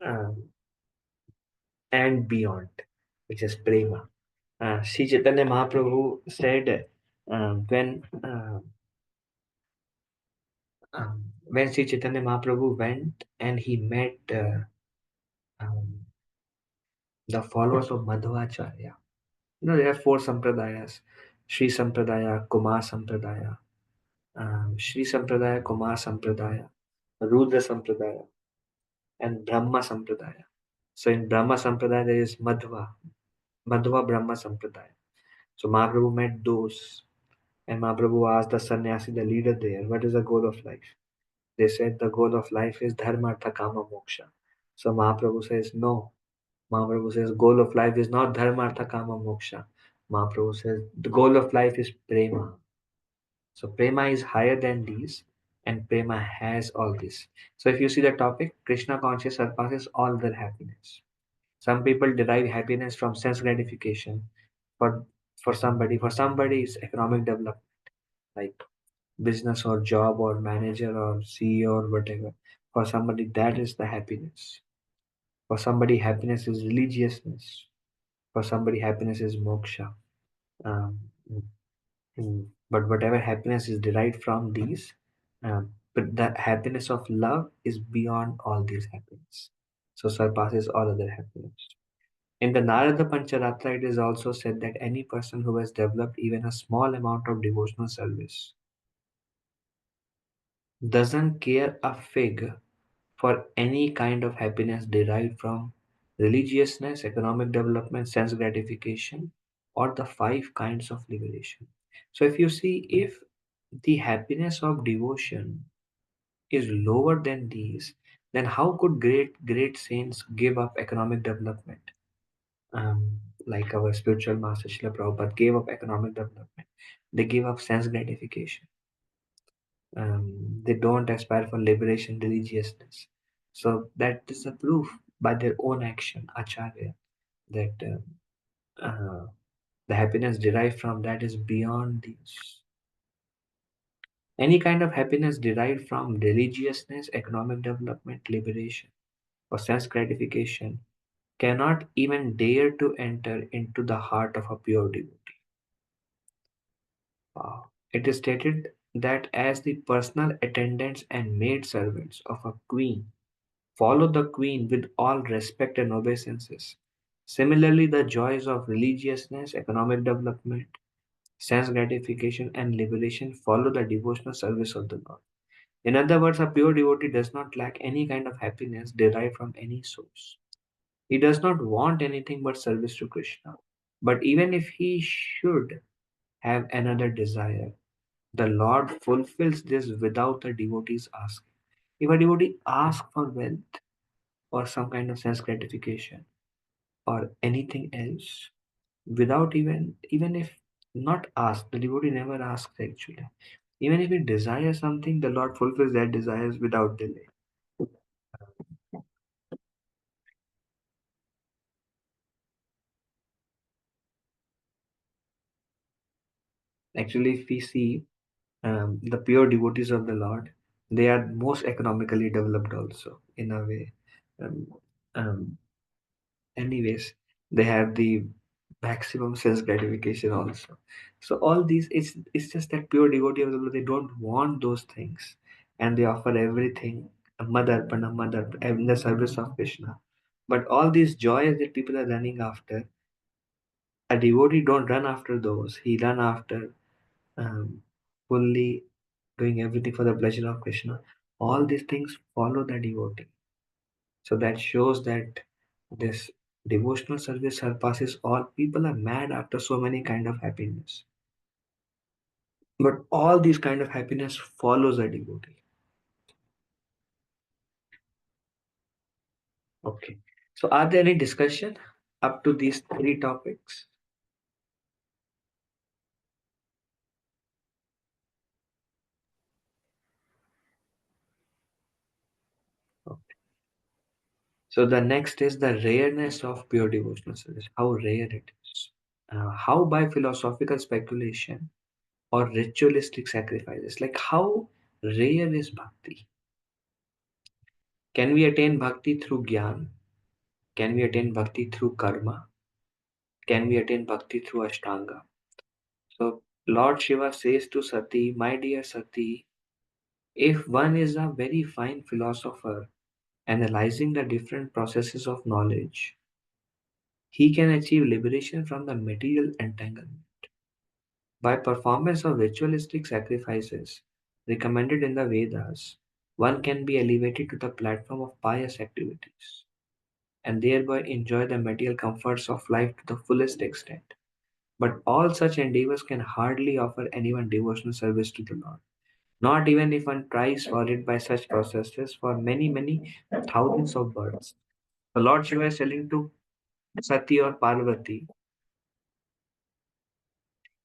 um, and beyond, which is prema. Sri Chaitanya Mahaprabhu said, when Sri Chaitanya Mahaprabhu went and he met um, the followers of Madhvacharya. There are four sampradayas: Sri Sampradaya, Kumar Sampradaya, Sri Sampradaya, Kumar Sampradaya, Rudra Sampradaya, and Brahma Sampradaya. So in Brahma Sampradaya there is Madhva Brahma Sampradaya. So Mahaprabhu met those, and Mahaprabhu asked the sannyasi, the leader there, what is the goal of life? They said the goal of life is Dharma, Artha, Kama, Moksha. So Mahaprabhu says, no. Mahaprabhu says, goal of life is not Dharma, Artha, Kama, Moksha. Mahaprabhu says the goal of life is prema. So prema is higher than these, and prema has all this. So if you see the topic, Krishna conscious surpasses all their happiness. Some people derive happiness from sense gratification. For for somebody it's economic development, like business or job or manager or CEO or whatever. For somebody that is the happiness. For somebody happiness is religiousness. For somebody happiness is moksha. Um, but whatever happiness is derived from these, but the happiness of love is beyond all these happiness. So surpasses all other happiness. In the Narada Pancharatra, it is also said that any person who has developed even a small amount of devotional service doesn't care a fig for any kind of happiness derived from religiousness, economic development, sense gratification, or the five kinds of liberation. So, if you see, if the happiness of devotion is lower than these, then how could great saints give up economic development? Like our spiritual master Srila Prabhupada gave up economic development. They gave up sense gratification. They don't aspire for liberation, religiousness. So that is a proof by their own action, Acharya, that the happiness derived from that is beyond these. Any kind of happiness derived from religiousness, economic development, liberation, or sense gratification cannot even dare to enter into the heart of a pure devotee. It is stated that as the personal attendants and maid servants of a queen follow the queen with all respect and obeisances, similarly the joys of religiousness, economic development, sense gratification, and liberation follow the devotional service of the Lord. In other words, a pure devotee does not lack any kind of happiness derived from any source. He does not want anything but service to Krishna. But even if he should have another desire, the Lord fulfills this without the devotee's asking. If a devotee asks for wealth or some kind of sense gratification or anything else, without even if not asked, the devotee never asks actually. Even if he desires something, the Lord fulfills that desires without delay. Actually, if we see the pure devotees of the Lord, they are most economically developed also in a way. Um, um, Anyways, they have the maximum sense gratification also. So all these, it's just that pure devotee of the Lord, they don't want those things, and they offer everything, a mother in the service of Krishna. But all these joys that people are running after, a devotee don't run after those. He run after um, fully doing everything for the pleasure of Krishna. All these things follow the devotee. So that shows that this devotional service surpasses all. People are mad after so many kind of happiness. But all these kind of happiness follows a devotee. Okay. So are there any discussion up to these three topics? Okay. So the next is the rareness of pure devotional service. How rare it is. How by philosophical speculation or ritualistic sacrifices. Like how rare is bhakti? Can we attain bhakti through gyan? Can we attain bhakti through karma? Can we attain bhakti through ashtanga? So Lord Shiva says to Sati, my dear Sati, if one is a very fine philosopher analyzing the different processes of knowledge, he can achieve liberation from the material entanglement. By performance of ritualistic sacrifices recommended in the Vedas, one can be elevated to the platform of pious activities and thereby enjoy the material comforts of life to the fullest extent. But all such endeavors can hardly offer anyone devotional service to the Lord, not even if one tries for it by such processes for many, many thousands of births. The Lord Shiva is telling to Sati or Parvati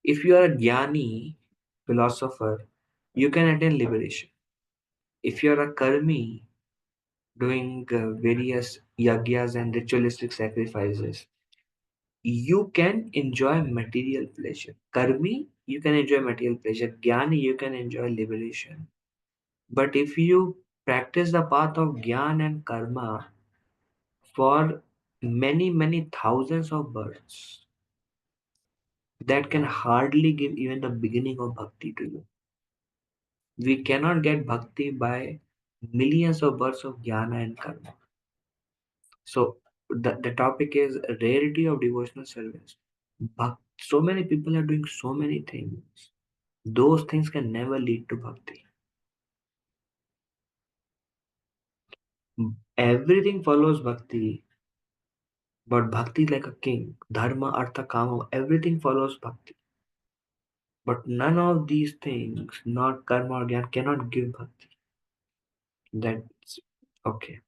If you are a jnani, philosopher, you can attain liberation. If you are a karmi, doing various yagyas and ritualistic sacrifices, you can enjoy material pleasure. Karmi, you can enjoy material pleasure. Jnani, you can enjoy liberation. But if you practice the path of jnana and karma for many, many thousands of births, that can hardly give even the beginning of bhakti to you. We cannot get bhakti by millions of births of jnana and karma. So the topic is rarity of devotional service. So many people are doing so many things. Those things can never lead to bhakti. Everything follows bhakti, but bhakti is like a king. Dharma, artha, kama, everything follows bhakti. But none of these things, not karma or jnana, cannot give bhakti. That's okay.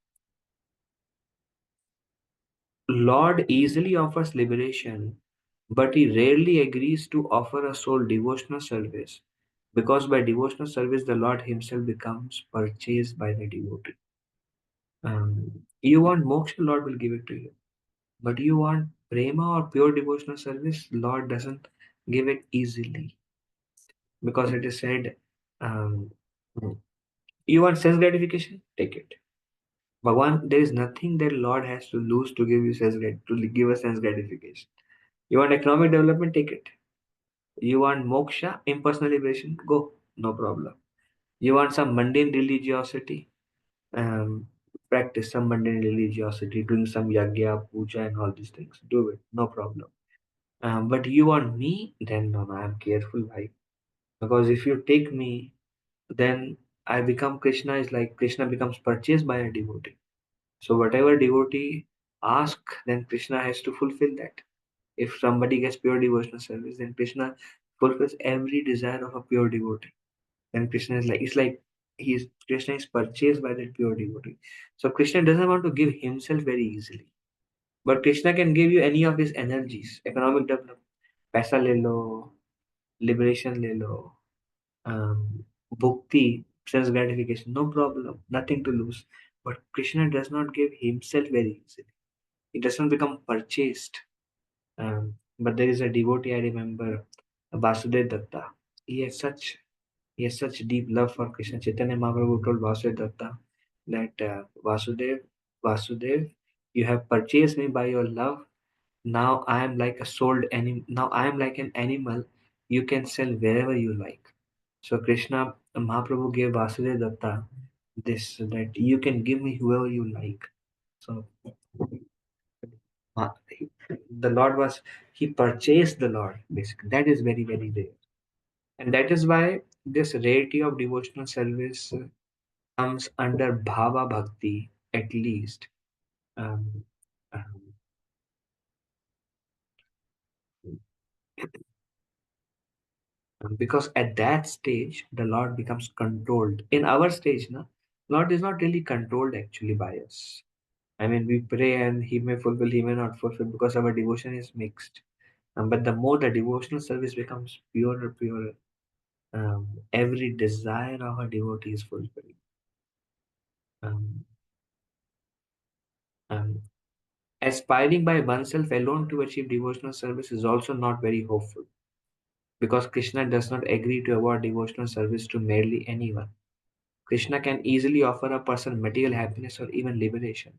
Lord easily offers liberation, but he rarely agrees to offer a soul devotional service, because by devotional service the Lord himself becomes purchased by the devotee. You want moksha, Lord will give it to you. But you want prema or pure devotional service, Lord doesn't give it easily. Because it is said, um, you want sense gratification? Take it. Bhagwan, there is nothing that Lord has to lose to give you to give us sense gratification. You want economic development? Take it. You want moksha, impersonal liberation? Go, no problem. You want some mundane religiosity? Um, Practice some mundane religiosity, doing some yagya, puja, and all these things. Do it, no problem. But you want me? Then no, I am careful, bhai. Because if you take me, then I become Krishna. Is like Krishna becomes purchased by a devotee. So whatever devotee ask, then Krishna has to fulfill that. If somebody gets pure devotional service, then Krishna fulfills every desire of a pure devotee. Then Krishna is like, it's like Krishna is purchased by that pure devotee. So Krishna doesn't want to give himself very easily. But Krishna can give you any of his energies, economic development, paisa le lo, liberation le lo, bhakti, sense gratification, no problem, nothing to lose. But Krishna does not give himself very easily. He doesn't become purchased. But there is a devotee I remember, Vasudev Datta. He has such he has such deep love for Krishna. Chaitanya Mahaprabhu told Vasudev Datta that Vasudev, you have purchased me by your love. Now I am like a sold animal. Now I am like an animal. You can sell wherever you like. So Krishna Mahaprabhu gave Vasudev Datta this, that you can give me whoever you like. So the Lord was, he purchased the Lord basically. That is very, very rare. And that is why this rarity of devotional service comes under Bhava Bhakti at least. Um, um, because at that stage, the Lord becomes controlled. In our stage, no, Lord is not really controlled actually by us. I mean, we pray and He may fulfill, He may not fulfill because our devotion is mixed. But the more the devotional service becomes purer, purer, every desire of a devotee is fulfilled. Um, um, Aspiring by oneself alone to achieve devotional service is also not very hopeful, because Krishna does not agree to award devotional service to merely anyone. Krishna can easily offer a person material happiness or even liberation,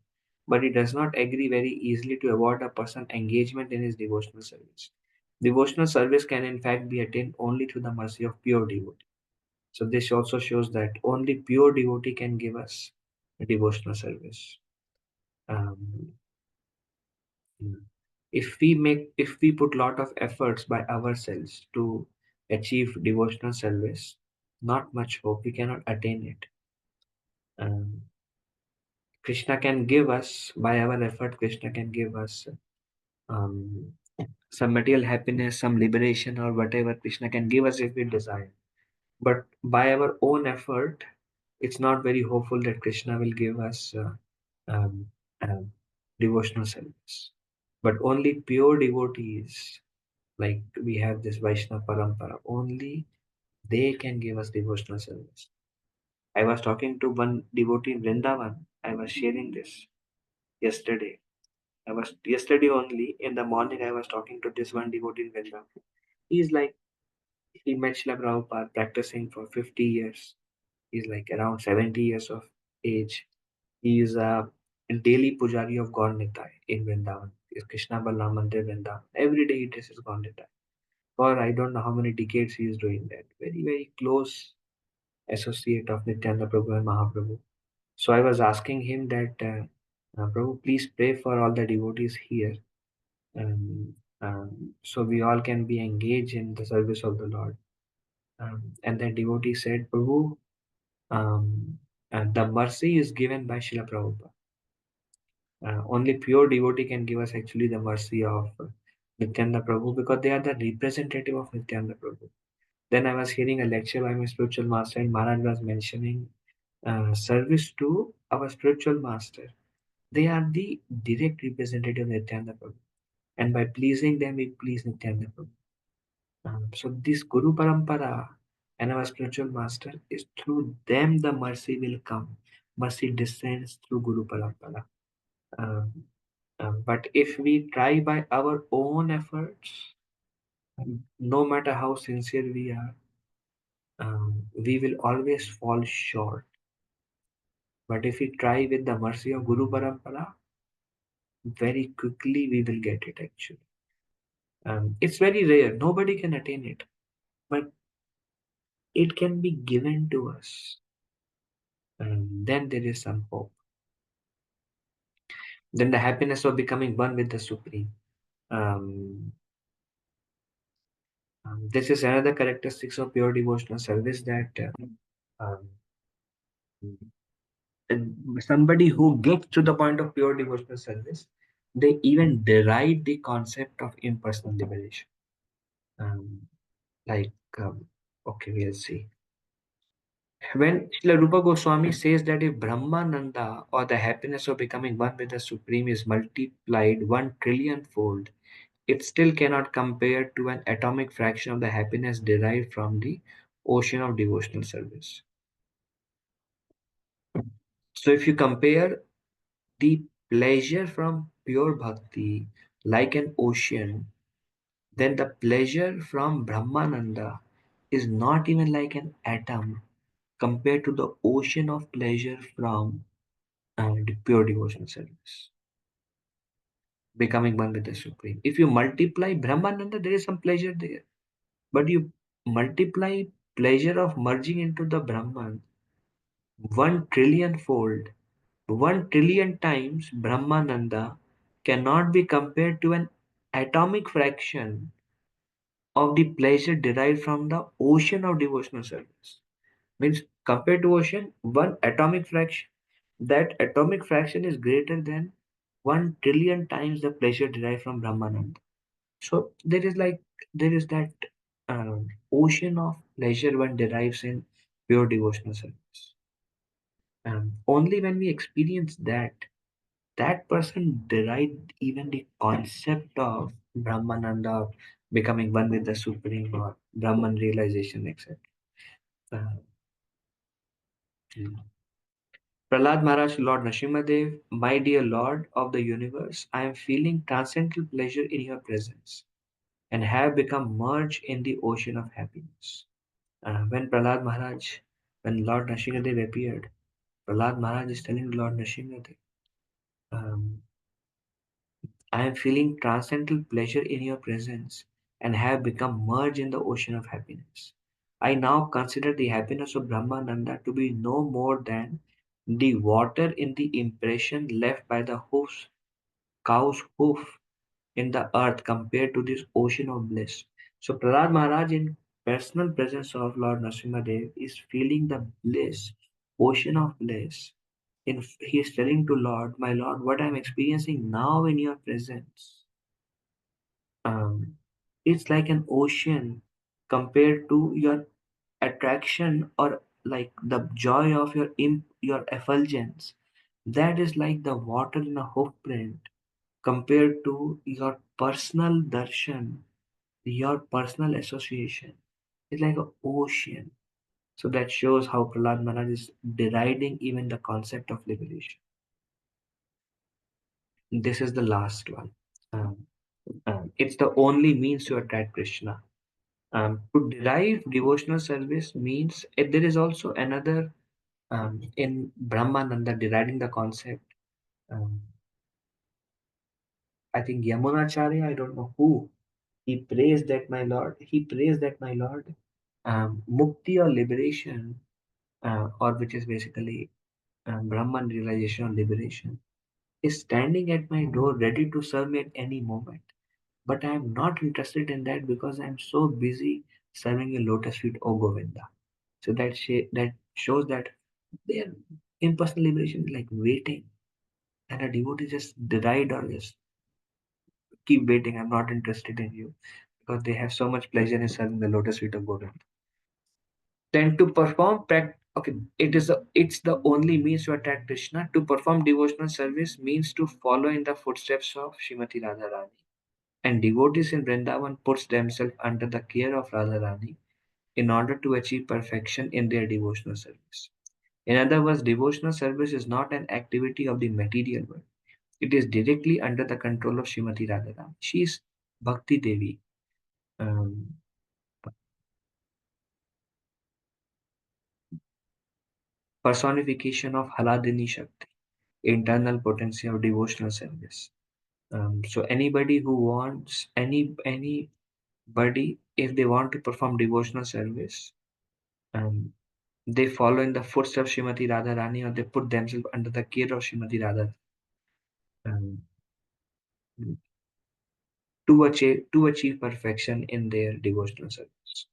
but he does not agree very easily to award a person engagement in his devotional service. Devotional service can in fact be attained only through the mercy of pure devotee. So this also shows that only pure devotee can give us a devotional service. Um, if we put lot of efforts by ourselves to achieve devotional service, not much hope, we cannot attain it. Um, Krishna can give us, by our effort, Krishna can give us um, some material happiness, some liberation, or whatever Krishna can give us if we desire. But by our own effort, it's not very hopeful that Krishna will give us um, um, devotional service. But only pure devotees Like we have this Vaishnava Parampara, only they can give us devotional service. I was talking to one devotee in Vrindavan. I was sharing this yesterday. Yesterday only in the morning I was talking to this one devotee in Vrindavan. He's like, he met Srila Prabhupada practicing for 50 years. He's like around 70 years of age. He is a daily pujari of God Nitai in Vrindavan. It's Krishna Balaram Mandir Vrindavan. Every day he dresses God Nitai. For I don't know how many decades he is doing that. Very, very close associate of Nityananda Prabhu and Mahaprabhu. So I was asking him that, Prabhu, please pray for all the devotees here. Um, so we all can be engaged in the service of the Lord. And the devotee said, Prabhu, the mercy is given by Srila Prabhupada. Only pure devotee can give us actually the mercy of Nityananda Prabhu, because they are the representative of Nityananda Prabhu. Then I was hearing a lecture by my spiritual master, and Maharaj was mentioning service to our spiritual master. They are the direct representative of Nityananda Prabhu. And by pleasing them, we please Nityananda Prabhu. So this Guru Parampara and our spiritual master, is through them the mercy will come. Mercy descends through Guru Parampara. Um, but if we try by our own efforts, no matter how sincere we are, we will always fall short. But if we try with the mercy of Guru Parampara, very quickly we will get it actually. It's very rare. Nobody can attain it. But it can be given to us. Then there is some hope. Then the happiness of becoming one with the Supreme. This is another characteristics of pure devotional service, that um, somebody who gets to the point of pure devotional service, they even deride the concept of impersonal liberation. Like, okay, we'll see. When Srila Rupa Goswami says that if Brahmananda, or the happiness of becoming one with the Supreme, is multiplied 1 trillion fold, it still cannot compare to an atomic fraction of the happiness derived from the ocean of devotional service. So if you compare the pleasure from pure bhakti like an ocean, then the pleasure from Brahmananda is not even like an atom compared to the ocean of pleasure from the pure devotional service, becoming one with the Supreme. If you multiply Brahmananda, there is some pleasure there, but you multiply pleasure of merging into the Brahman 1 trillion fold, 1 trillion times Brahmananda cannot be compared to an atomic fraction of the pleasure derived from the ocean of devotional service. Means compared to ocean, one atomic fraction, that atomic fraction is greater than 1 trillion times the pleasure derived from Brahmananda. So there is that ocean of pleasure one derives in pure devotional service. Only when we experience that, that person derived even the concept of Brahmananda, becoming one with the Supreme, or Brahman realization, etc. Uh, Prahlad Maharaj, Lord Nrsimhadev, my dear Lord of the universe, I am feeling transcendental pleasure in your presence and have become merged in the ocean of happiness. When Prahlad Maharaj, when Lord Nrsimhadev appeared, Prahlad Maharaj is telling Lord Nrsimhadev, um, I am feeling transcendental pleasure in your presence and have become merged in the ocean of happiness. I now consider the happiness of Brahmananda to be no more than the water in the impression left by the cow's hoof in the earth compared to this ocean of bliss. So Prahlad Maharaj, in personal presence of Lord Nrsimhadev, is feeling the bliss, ocean of bliss. He is telling to Lord, my Lord, what I am experiencing now in your presence, it's like an ocean compared to your attraction, or like the joy of your effulgence. That is like the water in a hoof print compared to your personal darshan, your personal association is like an ocean. So that shows how Prahlad Maharaj is deriding even the concept of liberation. This is the last one. It's the only means to attract Krishna. To derive devotional service means there is also another in Brahmananda deriding the concept. Um, I think Yamunacharya, I don't know who, he prays that my Lord, mukti or liberation, or which is basically Brahman realization or liberation, is standing at my door ready to serve me at any moment. But I am not interested in that because I am so busy serving a lotus feet, O Govinda. So that shows that their impersonal liberation is like waiting, and a devotee just deride or just keep waiting. I'm not interested in you because they have so much pleasure in serving the lotus feet of Govinda. Then to perform okay, it's the only means to attract Krishna. To perform devotional service means to follow in the footsteps of Srimati Radharani. And devotees in Vrindavan puts themselves under the care of Radharani in order to achieve perfection in their devotional service. In other words, devotional service is not an activity of the material world. It is directly under the control of Srimati Radharani. She is Bhakti Devi, um, personification of Haladini Shakti, internal potency of devotional service. So anybody who wants anybody, if they want to perform devotional service, um, they follow in the footsteps of Srimati Radharani, or they put themselves under the care of Srimati Radha, um, to achieve perfection in their devotional service.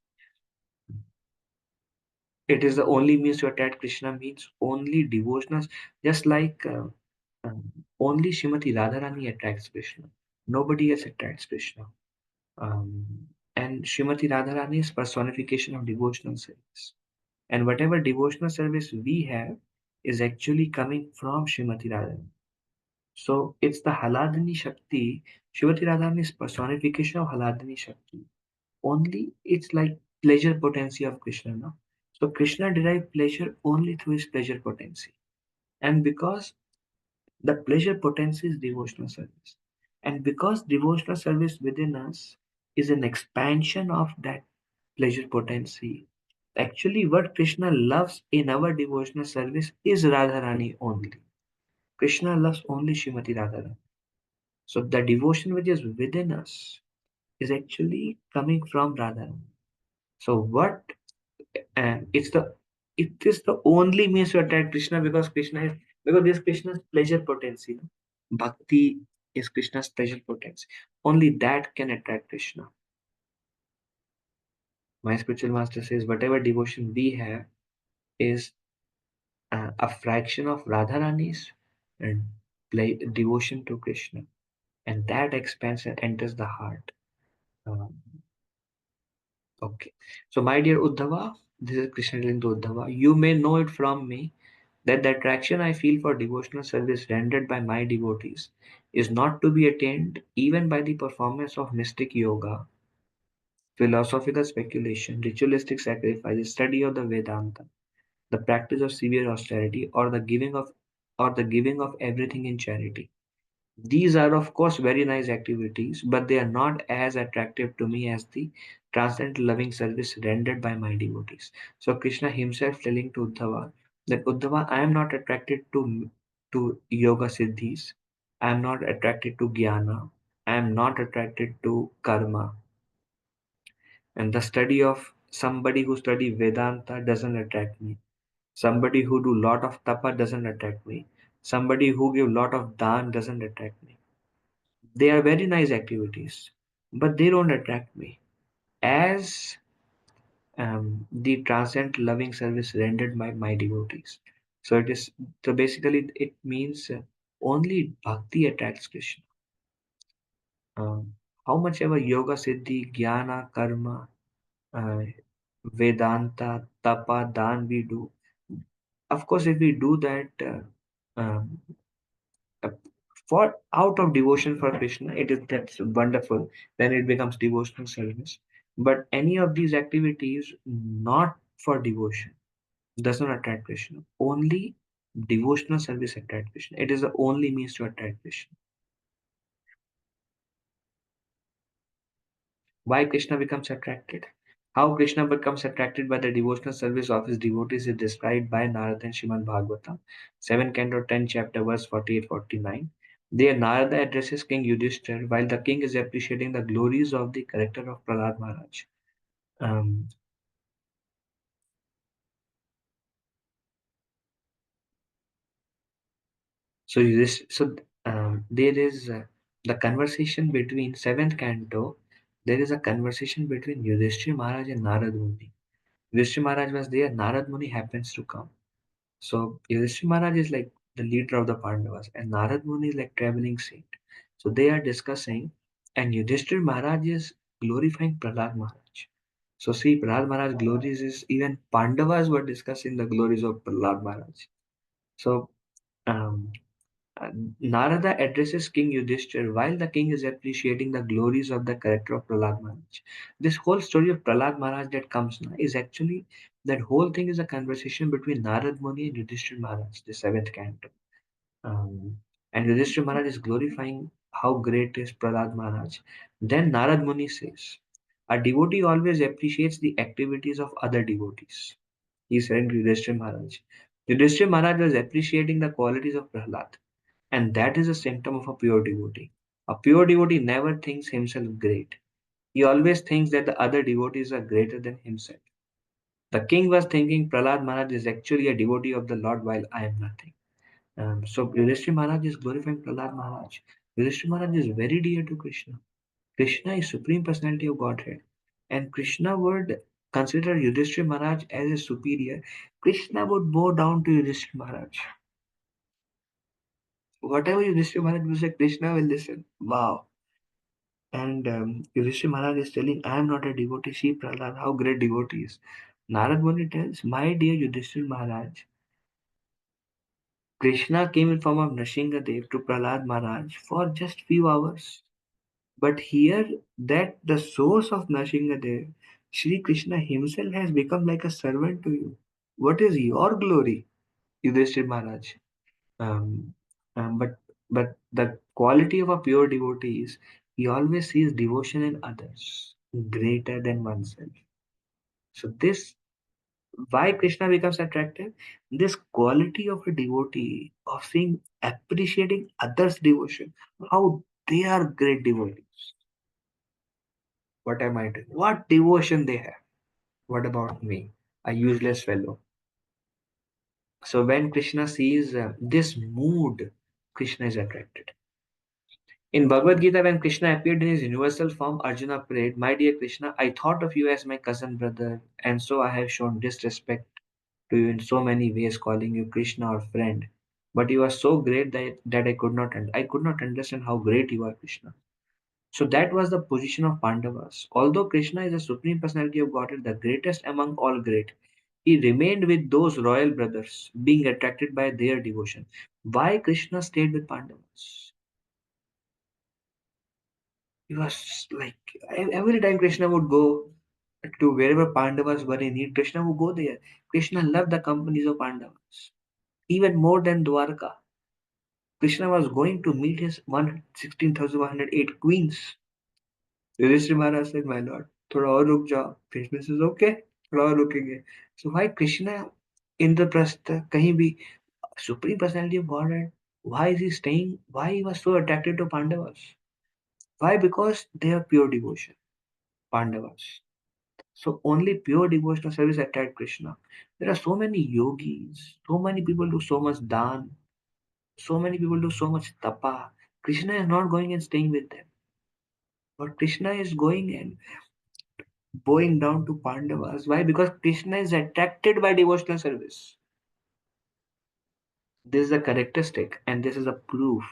It is the only means to attract Krishna means only devotionals, just like only Srimati Radharani attracts Krishna. Nobody else attracts Krishna. And Srimati Radharani is personification of devotional service. And whatever devotional service we have is actually coming from Srimati Radharani. So it's the Haladini Shakti. Srimati Radharani is personification of Haladini Shakti. Only it's like pleasure potency of Krishna. No? So Krishna derived pleasure only through his pleasure potency. And because the pleasure potency is devotional service. And because devotional service within us is an expansion of that pleasure potency, actually what Krishna loves in our devotional service is Radharani only. Krishna loves only Srimati Radharani. So the devotion which is within us is actually coming from Radharani. So what and it is the only means to attract Krishna because this Krishna's pleasure potency. No? Bhakti is Krishna's pleasure potency. Only that can attract Krishna. My spiritual master says whatever devotion we have is a fraction of Radharani's and devotion to Krishna, and that expands and enters the heart. Um, okay, so my dear Uddhava, this is Krishna telling to Uddhava. You may know it from me that the attraction I feel for devotional service rendered by my devotees is not to be attained even by the performance of mystic yoga, philosophical speculation, ritualistic sacrifice, study of the Vedanta, the practice of severe austerity, or the giving of everything in charity. These are, of course, very nice activities, but they are not as attractive to me as the transcendental loving service rendered by my devotees. So Krishna himself telling to Uddhava that Uddhava, I am not attracted to yoga siddhis. I am not attracted to jnana. I am not attracted to karma. And the study of somebody who study Vedanta doesn't attract me. Somebody who do lot of tapa doesn't attract me. Somebody who give lot of dan doesn't attract me. They are very nice activities, but they don't attract me as the transcendent loving service rendered by my devotees. So it is so basically it means only bhakti attracts Krishna. How much ever yoga siddhi, jnana, karma, uh, Vedanta, tapa, dan we do. Of course, if we do that, um, uh, For out of devotion for Krishna, that's wonderful. Then it becomes devotional service. But any of these activities not for devotion does not attract Krishna. Only devotional service attract Krishna. It is the only means to attract Krishna. Why Krishna becomes attracted? How Krishna becomes attracted by the devotional service of his devotees is described by Narada and Srimad Bhagavatam, 7 canto 10 chapter verse 48-49. There Narada addresses King Yudhishthir while the king is appreciating the glories of the character of Prahlad Maharaj. Um, there is the conversation between 7th canto. There is a conversation between Yudhishthir Maharaj and Narad Muni. Yudhishthir Maharaj was there. Narad Muni happens to come. So Yudhishthira Maharaj is like the leader of the Pandavas, and Narad Muni is like traveling saint. So they are discussing, and Yudhishthira Maharaj is glorifying Prahlad Maharaj. So see, Prahlad Maharaj glories is even Pandavas were discussing the glories of Prahlad Maharaj. So um, uh, Narada addresses King Yudhishthir while the king is appreciating the glories of the character of Prahlad Maharaj. This whole story of Prahlad Maharaj that comes now is actually that whole thing is a conversation between Narad Muni and Yudhishthir Maharaj, the 7th canto. Um, and Yudhishthir Maharaj is glorifying how great is Prahlad Maharaj. Then Narad Muni says, a devotee always appreciates the activities of other devotees. He said to Yudhishthir Maharaj. Yudhishthir Maharaj was appreciating the qualities of Prahlad. And that is a symptom of a pure devotee. A pure devotee never thinks himself great. He always thinks that the other devotees are greater than himself. The king was thinking Prahlad Maharaj is actually a devotee of the Lord while I am nothing. So Yudhishthira Maharaj is glorifying Prahlad Maharaj. Yudhishthira Maharaj is very dear to Krishna. Krishna is Supreme Personality of Godhead. And Krishna would consider Yudhishthira Maharaj as a superior. Krishna would bow down to Yudhishthira Maharaj. Whatever Yudhishthira Maharaj will say, Krishna will listen. Wow. And Yudhishthira Maharaj is telling, I am not a devotee. See Prahlad, how great devotee is. Narad Muni tells, my dear Yudhishthira Maharaj, Krishna came in form of Nrsingadev to Prahlad Maharaj for just few hours. But here that the source of Nrsingadev, Shri Krishna himself has become like a servant to you. What is your glory, Yudhishthira Maharaj? Um, but the quality of a pure devotee is he always sees devotion in others greater than oneself. So this why Krishna becomes attractive? This quality of a devotee of seeing appreciating others' devotion, how they are great devotees. What am I doing? What devotion they have? What about me, a useless fellow? So when Krishna sees this mood, Krishna is attracted. In Bhagavad Gita, when Krishna appeared in his universal form, Arjuna prayed, my dear Krishna, I thought of you as my cousin brother, and so I have shown disrespect to you in so many ways, calling you Krishna or friend. But you are so great that I could not understand how great you are, Krishna. So that was the position of Pandavas. Although Krishna is the supreme personality of Godhead, the greatest among all great, he remained with those royal brothers, being attracted by their devotion. Why Krishna stayed with Pandavas? He was like every time Krishna would go to wherever Pandavas were in need, Krishna would go there. Krishna loved the companies of Pandavas even more than Dwarka. Krishna was going to meet his 16,108 queens. Yudhishthira Maharaj said, my lord, थोड़ा और रुक जाओ. Krishna says, okay, थोड़ा और रुकेंगे. So why Krishna in the prastha, kahin bhi, supreme personality of Godhead, why is he staying? Why he was so attracted to Pandavas? Why? Because they have pure devotion. Pandavas. So only pure devotional service attract Krishna. There are so many yogis, so many people do so much dan, so many people do so much tapa. Krishna is not going and staying with them. But Krishna is going and bowing down to Pandavas. Why? Because Krishna is attracted by devotional service. This is a characteristic and this is a proof.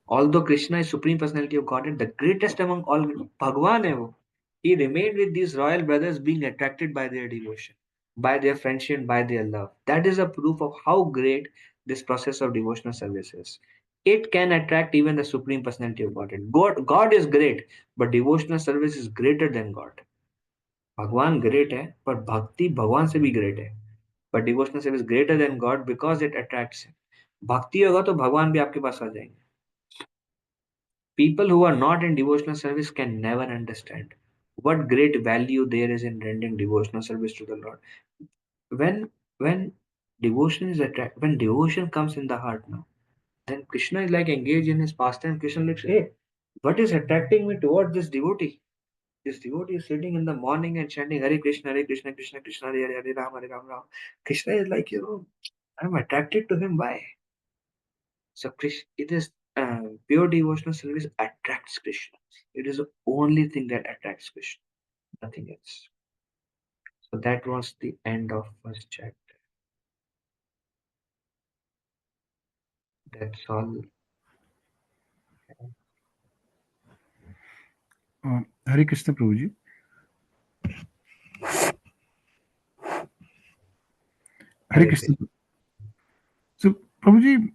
Although Krishna is Supreme Personality of Godhead, the greatest among all, Bhagwan hai wo, he remained with these royal brothers being attracted by their devotion, by their friendship, by their love. That is a proof of how great this process of devotional services. It can attract even the Supreme Personality of Godhead. God is great, but devotional service is greater than God. भगवान great है पर भक्ति भगवान से भी great है but devotional service is greater than God because it attracts him. भक्ति होगा तो भगवान भी आपके पास आ जाएंगे. People who are not in devotional service can never understand what great value there is in rendering devotional service to the Lord. When devotion is when devotion comes in the heart now, then Krishna is like engaged in his pastime. Krishna looks, hey, what is attracting me toward this devotee? This devotee is sitting in the morning and chanting Hare Krishna, Krishna, Krishna, Hare Hare, Hare Ram, Ram. Krishna is like, I'm attracted to him. Why? So Krishna, it is pure devotional service attracts Krishna. It is the only thing that attracts Krishna, nothing else. So that was the end of first chapter. That's all. Hare Krishna, Prabhuji. Hare Hare Krishna. Krishna. So, Prabhuji,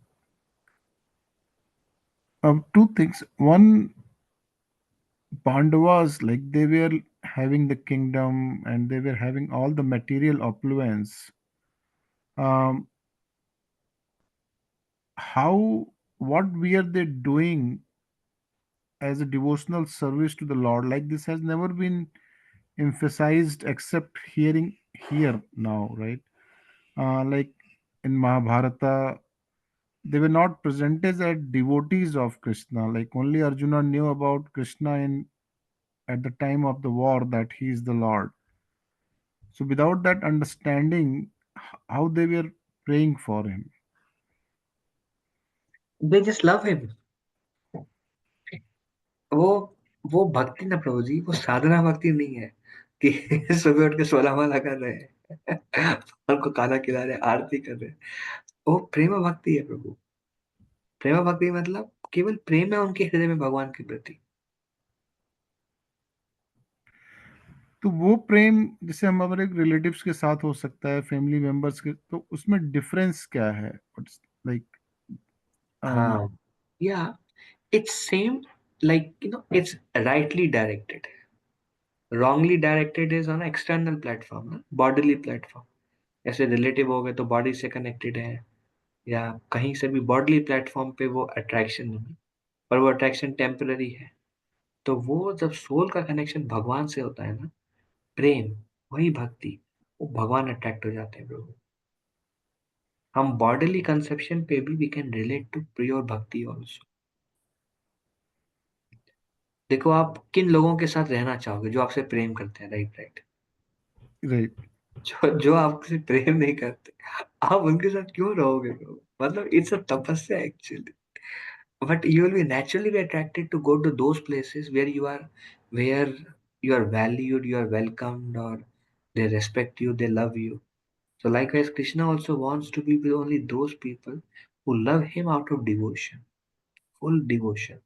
two things. One, Pandavas, like they were having the kingdom and they were having all the material opulence. Um, what were they doing as a devotional service to the Lord? Like this has never been emphasized except hearing here now, right? Like in Mahabharata, they were not presented as devotees of Krishna. Like only Arjuna knew about Krishna in at the time of the war that he is the Lord. So without that understanding, how they were praying for him. They just love him. वो वो भक्ति ना प्रभु जी, वो साधना भक्ति नहीं है कि सुबह उठ के 16 माला कर रहे हैं उनको खाना खिला रहे हैं, आरती कर रहे हैं. वो प्रेम भक्ति है प्रभु. प्रेम भक्ति मतलब केवल प्रेम है उनके हृदय में भगवान के प्रति. तो वो प्रेम जैसे हम हमारे रिलेटिव्स के साथ हो सकता है, फैमिली मेंबर्स के, तो उसमें डिफरेंस क्या है? लाइक हाँ, या it's same, like it's rightly directed. Wrongly directed is on external platform ना, bodily platform. ऐसे रिलेटिव हो गए तो बॉडी से कनेक्टेड है, या कहीं से भी बॉडली प्लेटफॉर्म पे वो अट्रैक्शन नहीं, पर वो अट्रैक्शन टेम्पररी है. तो वो जब सोल का कनेक्शन भगवान से होता है ना, प्रेम, वही भक्ति, वो भगवान अट्रैक्ट हो जाते हैं प्रभु. हम बॉडली कंसेप्शन पे भी we can relate to pure bhakti also. देखो आप किन लोगों के साथ रहना चाहोगे जो आपसे प्रेम करते हैं, राइट राइट. राइट. जो आपसे प्रेम नहीं करते, आप उनके साथ क्यों रहोगे प्रभु? मतलब इट्स अ तपस्या actually. But you will be naturally be attracted to go to those places where you are valued, you are welcomed, or they respect you, they love you. So likewise Krishna also wants to be with only those people who love him out of devotion, full devotion.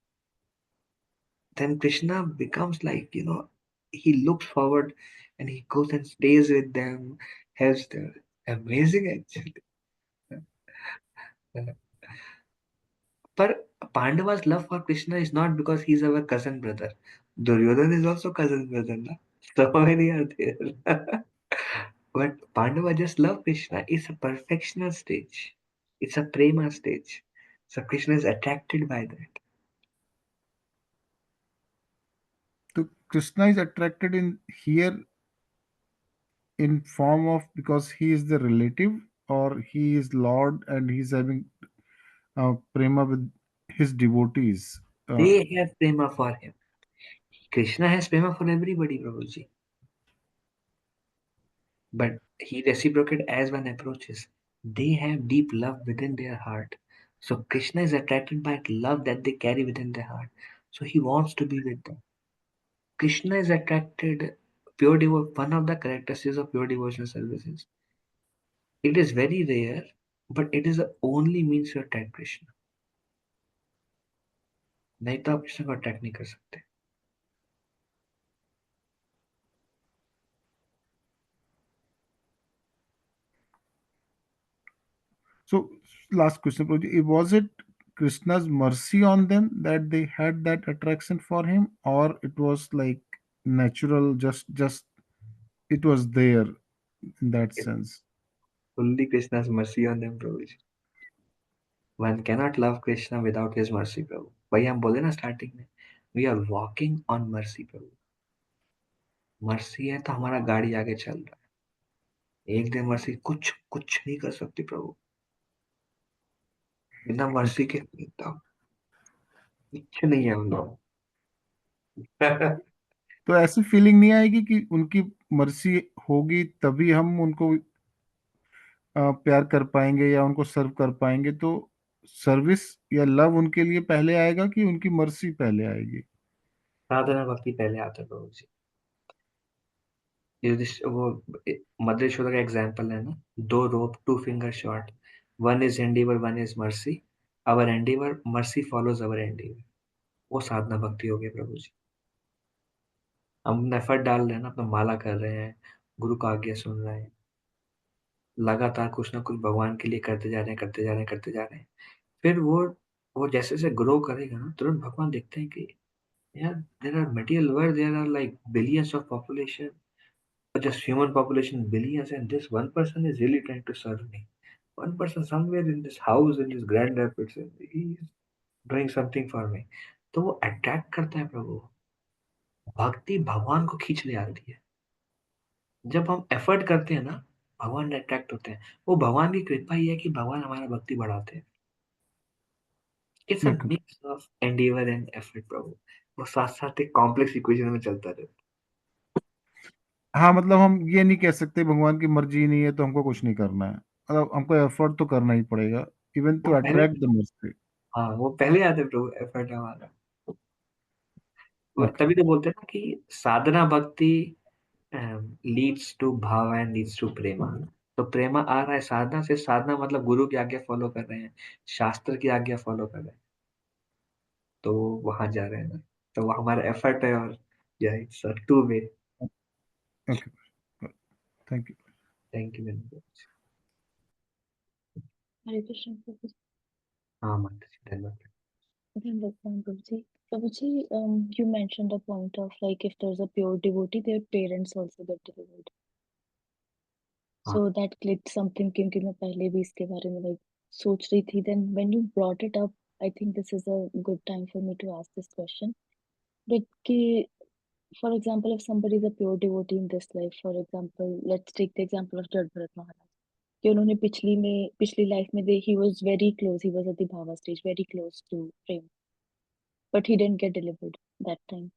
Then Krishna becomes like, he looks forward and he goes and stays with them, helps them. Amazing actually. But Pandava's love for Krishna is not because he's our cousin brother. Duryodhana is also cousin brother, na? So many are there. But Pandava just love Krishna. It's a perfectional stage. It's a prema stage. So Krishna is attracted by that. So Krishna is attracted in here in form of because he is the relative, or he is Lord and he's having prema with his devotees. They have prema for him. Krishna has prema for everybody, Prabhuji. But he reciprocated as one approaches. They have deep love within their heart. So Krishna is attracted by love that they carry within their heart. So he wants to be with them. Krishna is attracted, one of the characteristics of pure devotional services. It is very rare, but it is the only means to attract Krishna. नहीं तो आप कृष्ण को attract नहीं कर सकते. So last question, Prabhuji. Was it Krishna's mercy on them that they had that attraction for him, or it was like natural, just it was there in that It's sense? fully Krishna's mercy on them, Prabhuji. One cannot love Krishna without his mercy, प्रभु. वही हम बोले ना starting में, we are walking on mercy, Prabhu. Mercy है तो हमारा गाड़ी आगे चल रहा है. एक दिन मर्सी कुछ कुछ नहीं कर सकती प्रभु. बिना Okay. मर्सी के एकदम कुछ नहीं है हम लोग. तो ऐसी फीलिंग नहीं आएगी कि उनकी मर्जी होगी तभी हम उनको प्यार कर पाएंगे या उनको सर्व कर पाएंगे, तो सर्विस या लव उनके लिए पहले आएगा कि उनकी मर्जी पहले आएगी? साधना भक्ति पहले आता है प्रभु जी. वो मधुरेश्वर का एग्जाम्पल है ना, 2 rope 2 finger short, one is endeavour one is mercy, our endeavour mercy follows our endeavour. वो साधना भक्ति हो गई प्रभु जी. हम एफर्ट डाल रहे हैं ना, अपना माला कर रहे हैं, गुरु का आज्ञा सुन रहे हैं, लगातार कुछ ना कुछ भगवान के लिए करते जा रहे हैं, करते जा रहे हैं, करते जा रहे हैं. फिर वो जैसे जैसे ग्रो करेगा ना, तुरंत भगवान देखते हैं कि यार there are material world, there are like billions of population, just human population billions, and this one person is really trying to serve me. One person somewhere in this house in this grand rapids, and he is doing something for me. तो वो attract करता है प्रभु. भक्ति भगवान को खींच ले आती है. जब हम एफर्ट करते हैं ना, भगवान अट्रैक्ट होते हैं. वो भगवान की कृपा ही है कि भगवान हमारा भक्ति बढ़ाते हैं. It's a Okay. Mix of endeavour and effort प्रभु. वो साथ साथ एक कॉम्प्लेक्स इक्वेशन में चलता रहता है. हाँ, मतलब हम ये नहीं कह सकते भगवान की मर्जी नहीं है तो हमको कुछ नहीं करना है, मतलब हमको एफर्ट तो करना ही पड़ेगा इवन वो टू पहले, अट्रैक्ट द मर्सी. हाँ वो पहले आते हैं प्रभु, एफर्ट हमारा. ओके. तभी तो बोलते हैं ना कि साधना भक्ति लीड्स टू भाव एंड लीड्स टू प्रेमा. तो प्रेमा आ रहा है साधना से. साधना मतलब गुरु की आज्ञा फॉलो कर रहे हैं, शास्त्र की आज्ञा फॉलो कर रहे हैं, तो वहां जा रहे हैं ना. तो वो हमारा एफर्ट है. और या it's two way. Okay. Thank you. Thank you very much. Hare Krishna, Prabhuji. हाँ माता जी, धन्यवाद. Then Bhagwan Prabhuji. Prabhuji, you mentioned a point of like if there's a pure devotee, their parents also get delivered. हाँ. So that clicked something क्योंकि मैं पहले भी इसके बारे में like सोच रही थी. Then when you brought it up, I think this is a good time for me to ask this question. That कि, for example, if somebody is a pure devotee in this life, for example, let's take the example of Jad Bharat Maharaj. कि उन्होंने पिछली life में he was very close, he was at the bhava stage, very close to prem, but he didn't get delivered that time.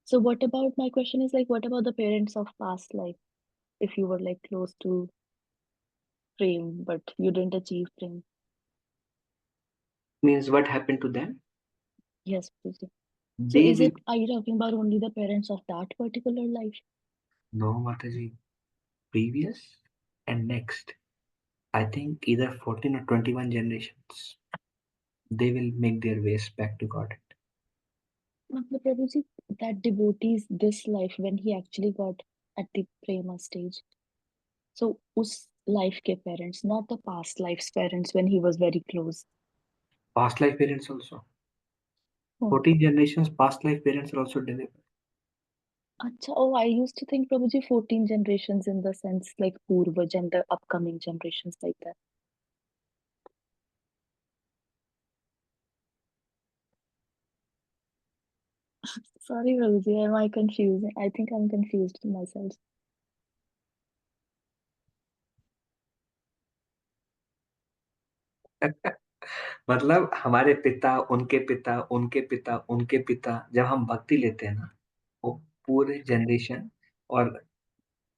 So what about, my question is like, what about the parents of past life? If you were like close to prem, but you didn't achieve prem. Means what happened to them? Yes, Prabhuji. So They is will. it, are you talking about only the parents of that particular life? No माता जी, previous and next, I think either 14 or 21 generations, they will make their ways back to God. मतलब Prabhuji, that devotees this life when he actually got at the prema stage. So us life ke parents, not the past life's parents when he was very close. Past life parents also. Oh, 14 generations past life parents are also delivered. acha, oh, I used to think Prabhuji 14 generations in the sense like Purvaj and the upcoming generations like that. Sorry, Prabhuji, am I confused? I think I'm confused myself. मतलब हमारे पिता, उनके पिता, उनके पिता, उनके पिता, जब हम भक्ति लेते हैं ना, वो पूरे जनरेशन और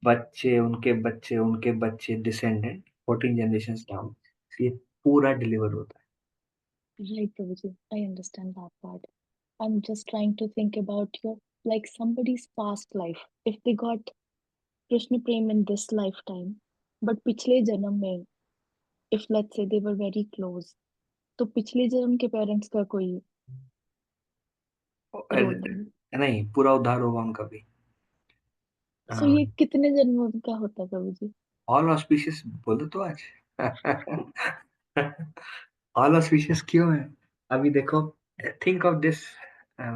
बच्चे, उनके बच्चे, उनके बच्चे, डिसेंडेंट, 14 जनरेशन डाउन, ये पूरा डिलीवर होता है. Right, Prabhuji, I understand that part. I'm just trying to think about your, like somebody's past life. If they got Krishna Prem in this lifetime, but पिछले जन्म में, if let's say they were very close, तो पिछले जन्म के parents का कोई role नहीं. नहीं, पूरा उद्धार होगा उनका भी. So ये कितने जन्मों का होता है प्रभु जी? ऑल ऑस्पिशियस बोलो तो आज. ऑल ऑस्पिशियस क्यों है? अभी देखो, think of this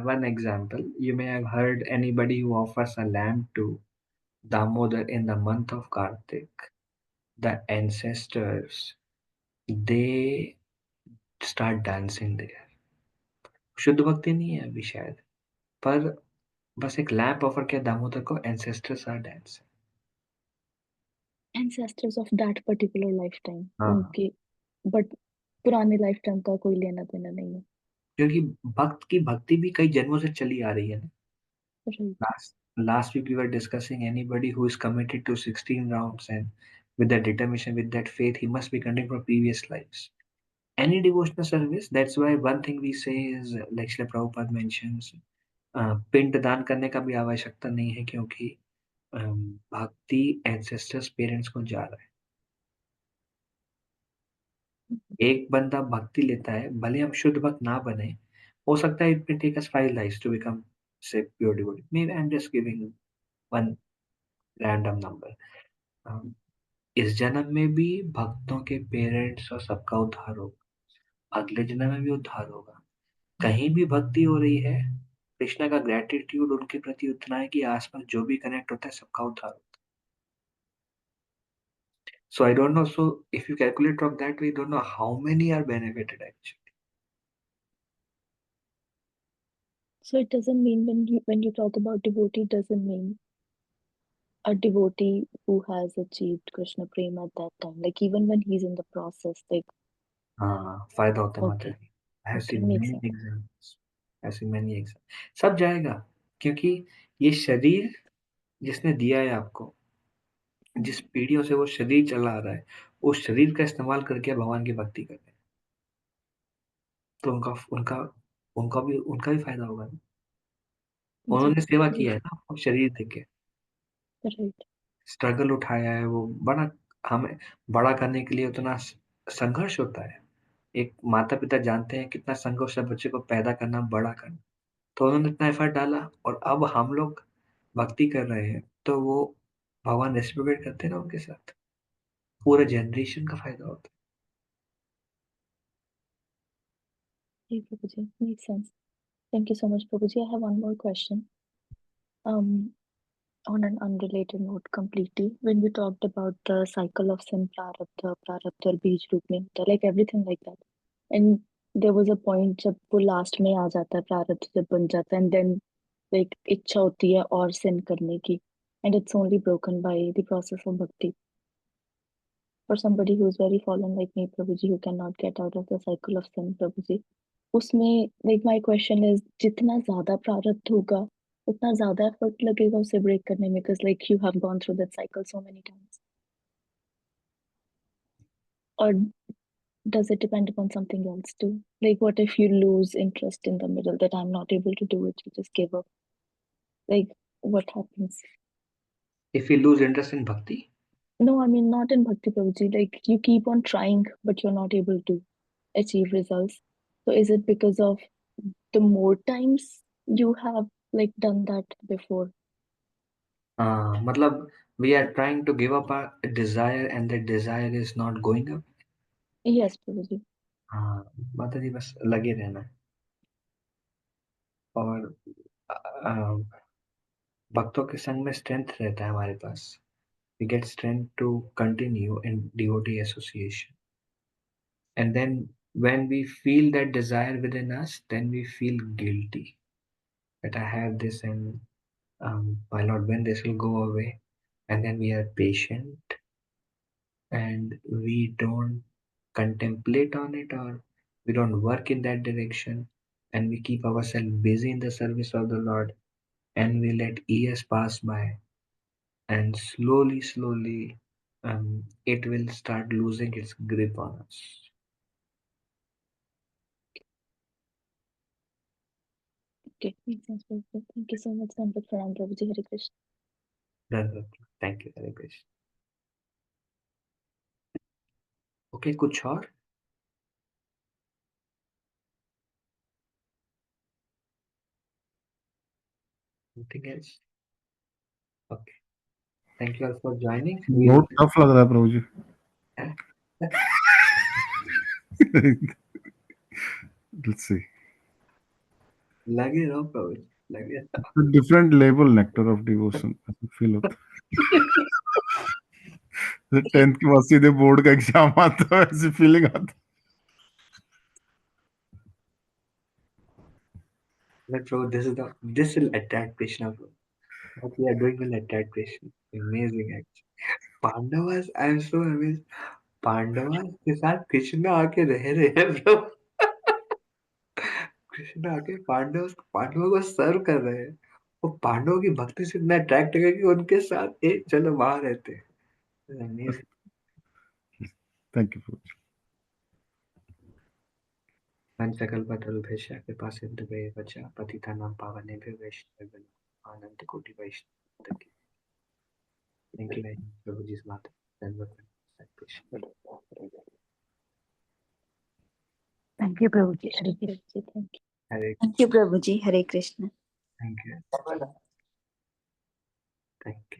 one example. You may have heard anybody who offers a lamb to Damodar in the month of Kartik. The ancestors, they start dancing there. शुद्ध भक्ति नहीं है अभी शायद, पर बस एक लैंप ऑफर किया दामोदर को, ancestors are dancing. Ancestors of that particular life time हाँ, उनके, बट पुराने लाइफ टाइम का कोई लेना देना नहीं है। क्योंकि भक्त की भक्ति भी कई जन्मों से चली आ रही है ना। Right. Last week we were discussing anybody who is committed to 16 rounds and with that determination, with that faith, he must be connected from previous lives. Any devotional service, that's why one thing we say is, like Srila Prabhupada mentions, पिंड दान करने का भी आवश्यकता नहीं है, क्योंकि भक्ति एंसेस्टर्स पेरेंट्स को जा रहा है। एक बंदा भक्ति लेता है, भले हम शुद्ध भक्त ना बने, हो सकता है it may take us 5 lives to become से pure devotee. May I am just giving one random number. इस जन्म में भी भक्तों के पेरेंट्स और सबका उद्धार होगा, अगले जन्म में भी उद्धार होगा। कहीं भी भक्ति हो रही है, कृष्णा का ग्रेटिट्यूड उनके प्रति उतना है कि आसपास जो भी कनेक्ट होता है सबका उद्धार होता है। So I don't know. So if you calculate from that way, you don't know how many are benefited actually. So it doesn't mean when you talk about devotee, doesn't mean a devotee who has achieved Krishna prema at that time. Like even when he's in the process, like हाँ, फायदा होता है माता okay, ji. I have okay, seen makes many sense. examples. I have seen many examples. सब जाएगा, क्योंकि ये शरीर जिसने दिया है आपको, जिस पीढ़ियों से वो शरीर चला आ रहा है, उस शरीर का इस्तेमाल करके भगवान की भक्ति कर रहे हैं, तो उनका उनका उनका भी फायदा होगा ना। जी, उन्होंने सेवा जी, किया है ना आपको शरीर देके, राइट। स्ट्रगल उठाया है, वो बड़ा, हमें बड़ा करने के लिए उतना संघर्ष होता है। एक माता पिता जानते हैं कितना संघर्ष है बच्चे को पैदा करना, बड़ा करना, तो उन्होंने इतना एफर्ट डाला, और अब हम लोग भक्ति कर रहे हैं, तो वो भगवान रेसिप्रोकेट करते हैं ना उनके साथ, पूरे जनरेशन का फायदा होता है। जी, Prabhuji, makes sense. Thank you so much, Prabhuji. I have one more question. Um, on an unrelated note completely, when we talked about the cycle of sin, prarabdha और बीज रूप में होता है, like everything like that. And there was a point जब वो last में आ जाता है, प्रारब्ध जब बन जाता है, and then like इच्छा होती है और sin करने की, and it's only broken by the process of bhakti. For somebody who is very fallen like me, Prabhuji, who cannot get out of the cycle of sin, Prabhuji, उसमें like my question is, जितना ज्यादा प्रारब्ध होगा उतना ज्यादा effort लगेगा उसे break करने में, because like you have gone through that cycle so many times, or does it depend upon something else too? Like what if you lose interest in the middle, that I'm not able to do it, you just give up, like what happens? If you lose interest in bhakti, No, I mean not in bhakti, Prabhuji, like you keep on trying but you're not able to achieve results, so is it because of the more times you have like done that before? मतलब we are trying to give up our desire and that desire is not going up। Yes, Prabhuji. हाँ, माता जी बस लगे रहना है, और भक्तों के संग में स्ट्रेंथ रहता है हमारे पास। We get strength to continue in devotee association. And then when we feel that desire within us, then we feel guilty that I have this, and my Lord, when this will go away? And then we are patient and we don't contemplate on it, or we don't work in that direction, and we keep ourselves busy in the service of the Lord, and we let years pass by, and slowly, it will start losing its grip on us. Okay, makes sense, Prabhuji. Thank you so much, Sangat Pranam, Prabhuji. Hare Krishna. Thank you, Hare Krishna. Okay, कुछ और? Anything else? Okay. Thank you all for joining. बहुत tough लग रहा है प्रभु जी। Let's see. लगे रहो प्रभु जी, लगे रहो। A different level nectar of devotion. ऐसा feel होता है 10th के बाद सीधे बोर्ड का एग्जाम आता है, ऐसी फीलिंग आता Like, bro, this will attract Krishna, bro. What we are doing will attract Krishna. Amazing, actually. Pandavas, I am so amazed. Pandavas के साथ कृष्णा आके रह रहे हैं, bro. कृष्णा आके पांडवों को सर्व कर रहे हैं। वो पांडवों की भक्ति से इतना अट्रैक्ट है कि उनके साथ चलो वहां रहते हैं। Amazing. है। Thank you, Prabhuji. पंचकल्पतरुभ्यश्च कृपा सिन्धुभ्येव च पतितानां पावनेभ्यो वैष्णवेभ्यो आनंद कोटि वैष्णव की। Thank you very much, Prabhuji's Mata. Thank you, Prabhuji. Hare Krishna. Hare Thank you, Prabhuji. Hare Krishna. Thank you. Thank you.